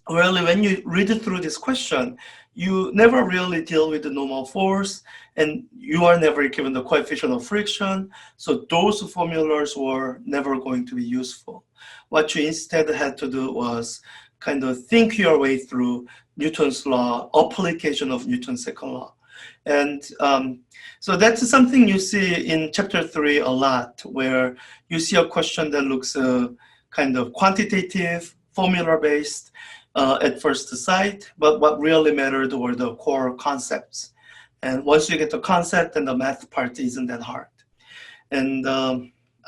really, when you read through this question, you never really deal with the normal force, and you are never given the coefficient of friction. So those formulas were never going to be useful. What you instead had to do was kind of think your way through Newton's law, application of Newton's second law. And so that's something you see in chapter 3 a lot, where you see a question that looks kind of quantitative, formula-based at first sight, but what really mattered were the core concepts. And once you get the concept, then the math part isn't that hard. And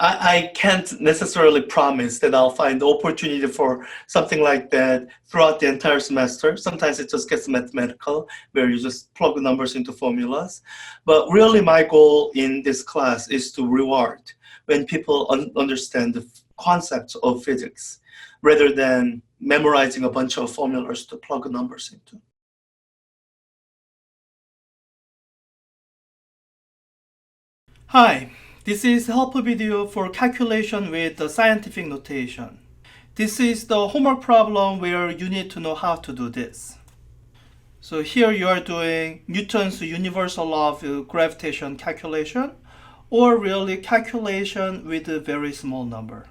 I can't necessarily promise that I'll find the opportunity for something like that throughout the entire semester. Sometimes it just gets mathematical, where you just plug numbers into formulas. But really, my goal in this class is to reward when people understand the concepts of physics, rather than memorizing a bunch of formulas to plug numbers into. Hi, this is help video for calculation with the scientific notation. This is the homework problem where you need to know how to do this. So here you are doing Newton's universal law of gravitation calculation, or really calculation with a very small number.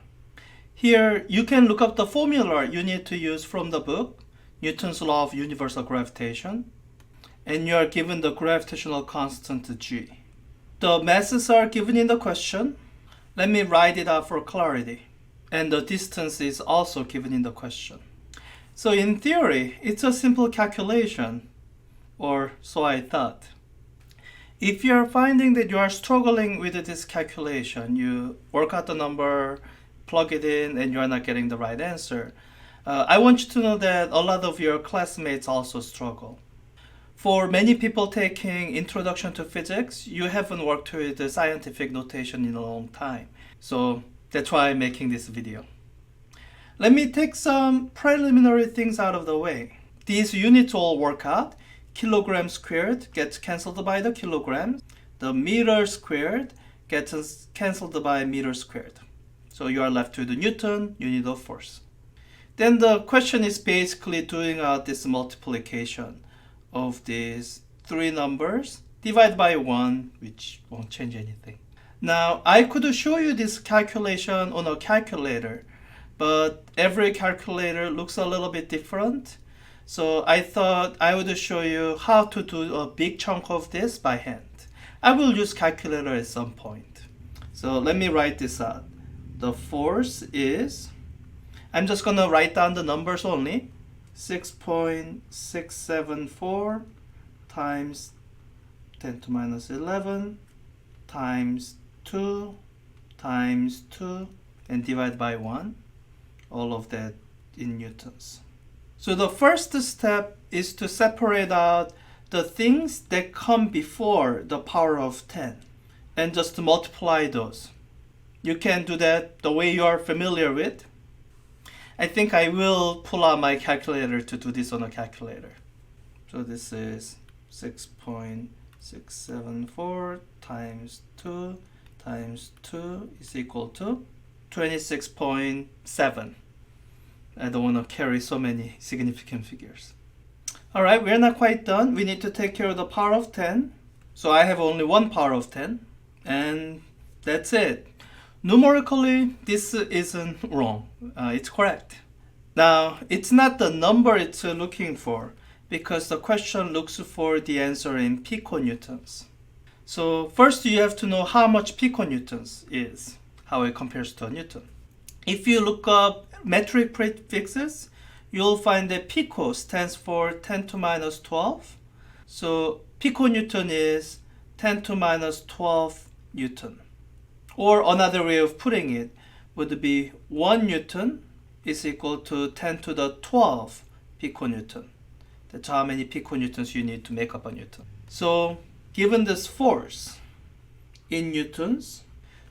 Here you can look up the formula you need to use from the book, Newton's law of universal gravitation, and you are given the gravitational constant g. The masses are given in the question. Let me write it out for clarity. And the distance is also given in the question. So in theory, it's a simple calculation, or so I thought. If you're finding that you are struggling with this calculation, you work out the number, plug it in, and you're not getting the right answer, I want you to know that a lot of your classmates also struggle. For many people taking Introduction to Physics, you haven't worked with the scientific notation in a long time. So that's why I'm making this video. Let me take some preliminary things out of the way. These units all work out. Kilogram squared gets cancelled by the kilograms. The meter squared gets cancelled by meter squared. So you are left with the Newton, unit of force. Then the question is basically doing out this multiplication of these three numbers, divide by 1, which won't change anything. Now, I could show you this calculation on a calculator, but every calculator looks a little bit different. So I thought I would show you how to do a big chunk of this by hand. I will use calculator at some point. So let me write this out. The force is, I'm just gonna write down the numbers only. 6.674 times 10 to minus 11 times 2 times 2 and divide by 1. All of that in newtons. So the first step is to separate out the things that come before the power of 10 and just to multiply those. You can do that the way you are familiar with. I think I will pull out my calculator to do this on a calculator. So this is 6.674 times 2 times 2 is equal to 26.7. I don't want to carry so many significant figures. Alright, we're not quite done. We need to take care of the power of 10. So I have only one power of 10. And that's it. Numerically, this isn't wrong. It's correct. Now, it's not the number it's looking for, because the question looks for the answer in piconewtons. So first you have to know how much piconewtons is, how it compares to a newton. If you look up metric prefixes, you'll find that pico stands for 10 to minus 12. So piconewton is 10 to minus 12 newton. Or another way of putting it would be 1 newton is equal to 10 to the 12 piconewton. That's how many piconewtons you need to make up a newton. So given this force in newtons,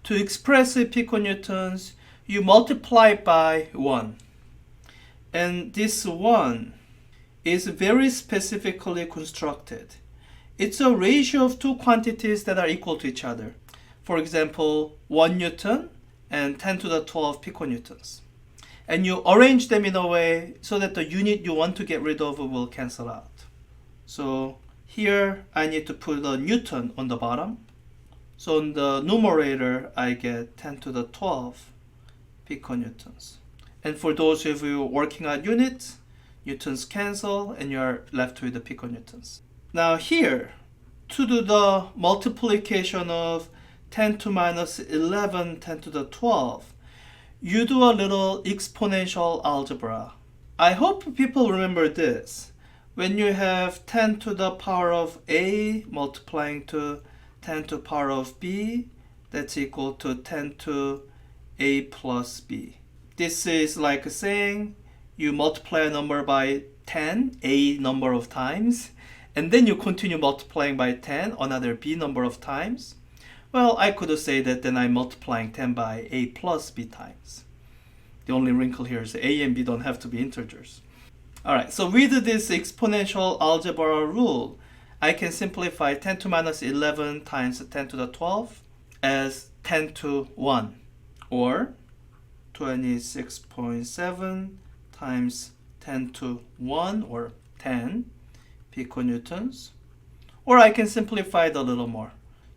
to express it piconewtons, you multiply it by 1. And this 1 is very specifically constructed. It's a ratio of two quantities that are equal to each other. For example, 1 newton and 10 to the 12 piconewtons. And you arrange them in a way so that the unit you want to get rid of will cancel out. So here I need to put a newton on the bottom. So in the numerator, I get 10 to the 12 piconewtons. And for those of you working out units, newtons cancel and you're left with the piconewtons. Now here, to do the multiplication of 10 to minus 11, 10 to the 12, you do a little exponential algebra. I hope people remember this. When you have 10 to the power of a multiplying to 10 to the power of b That's equal to 10 to a plus b. This is like saying you multiply a number by 10, a number of times, and then you continue multiplying by 10 another b number of times. Well, I could say that then I'm multiplying 10 by a plus b times. The only wrinkle here is a and b don't have to be integers. Alright, so with this exponential algebra rule, I can simplify 10 to minus 11 times 10 to the 12 as 10 to 1, or 26.7 times 10 to 1, or 10 piconewtons. Or I can simplify it a little more,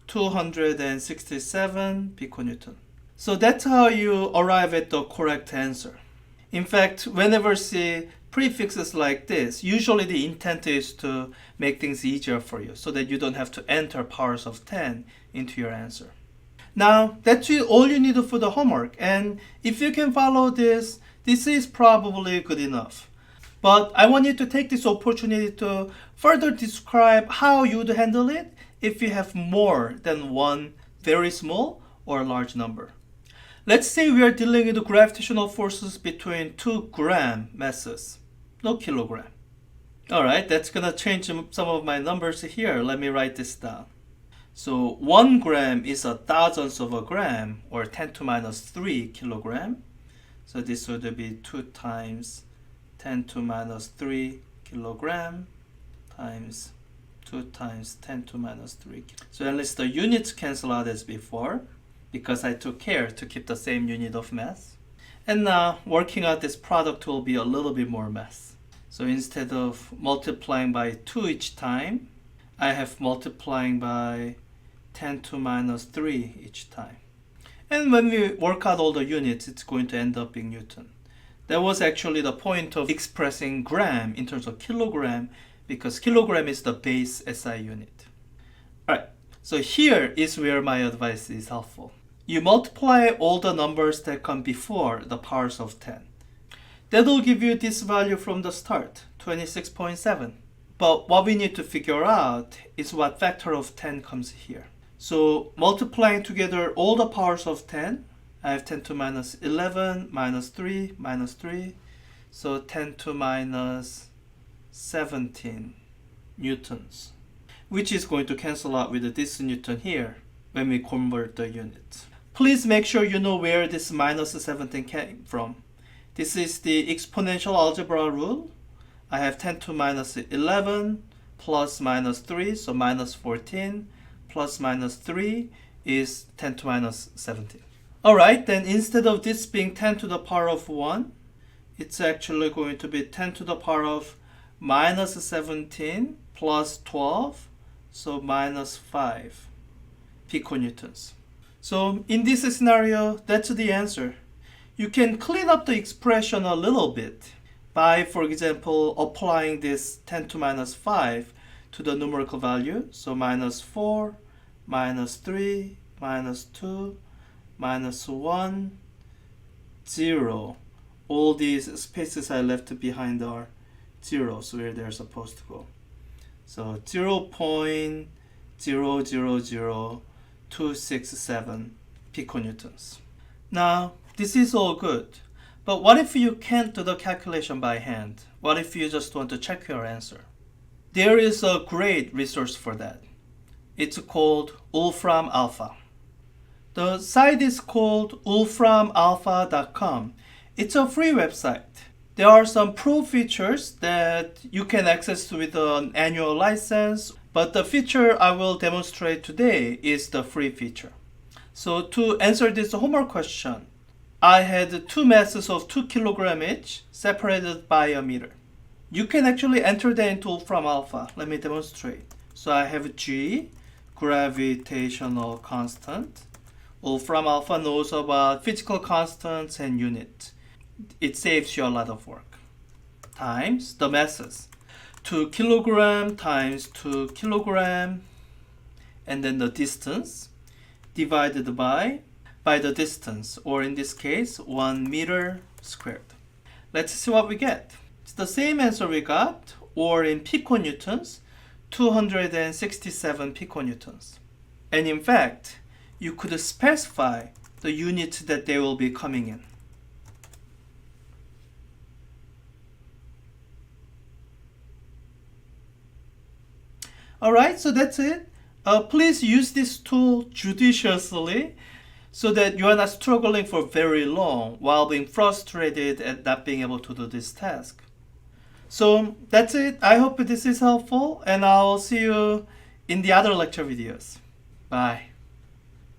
267 piconewton. So that's how you arrive at the correct answer. In fact, whenever see prefixes like this, usually the intent is to make things easier for you so that you don't have to enter powers of 10 into your answer. Now, that's all you need for the homework, and if you can follow this, this is probably good enough. But I want you to take this opportunity to further describe how you'd handle it if you have more than one very small or large number. Let's say we are dealing with gravitational forces between 2 gram masses, no kilogram. Alright, that's gonna change some of my numbers here. Let me write this down. So 1 gram is a thousandth of a gram, or 10 to minus 3 kilogram. So this would be 2 times 10 to minus 3 kilogram times 2 times 10 to minus 3. So at least the units cancel out as before, because I took care to keep the same unit of mass. And now working out this product will be a little bit more mess. So instead of multiplying by 2 each time, I have multiplying by 10 to minus 3 each time. And when we work out all the units, it's going to end up being Newton. That was actually the point of expressing gram in terms of kilogram, because kilogram is the base SI unit. Alright, so here is where my advice is helpful. You multiply all the numbers that come before the powers of 10. That'll give you this value from the start, 26.7. But what we need to figure out is what factor of 10 comes here. So multiplying together all the powers of 10, I have 10 to minus 11, minus 3, minus 3. So 10 to minus 17 newtons, which is going to cancel out with this newton here when we convert the units. Please make sure you know where this minus 17 came from. This is the exponential algebra rule. I have 10 to minus 11 plus minus 3, so minus 14, plus minus 3 is 10 to minus 17. Alright, then instead of this being 10 to the power of 1, it's actually going to be 10 to the power of minus 17 plus 12, so minus 5 piconewtons. So in this scenario, that's the answer. You can clean up the expression a little bit by, for example, applying this 10 to minus 5 to the numerical value. So minus 4, minus 3, minus 2, minus 1, 0. All these spaces I left behind are zeros where they're supposed to go. So 0.000267 piconewtons. Now, this is all good. But what if you can't do the calculation by hand? What if you just want to check your answer? There is a great resource for that. It's called Wolfram Alpha. The site is called wolframalpha.com. It's a free website. There are some pro features that you can access with an annual license, but the feature I will demonstrate today is the free feature. So to answer this homework question, I had 2 masses of 2 kilogram each separated by a meter. You can actually enter that into Wolfram Alpha. Let me demonstrate. So I have G, gravitational constant. Wolfram Alpha knows about physical constants and units. It saves you a lot of work. Times the masses. 2 kilogram times 2 kilogram, and then the distance divided by the distance, or in this case 1 meter squared. Let's see what we get. It's the same answer we got, or in piconewtons, 267 piconewtons. And in fact, you could specify the units that they will be coming in. Alright, so that's it. Please use this tool judiciously so that you are not struggling for very long while being frustrated at not being able to do this task. So that's it. I hope this is helpful, and I'll see you in the other lecture videos. Bye.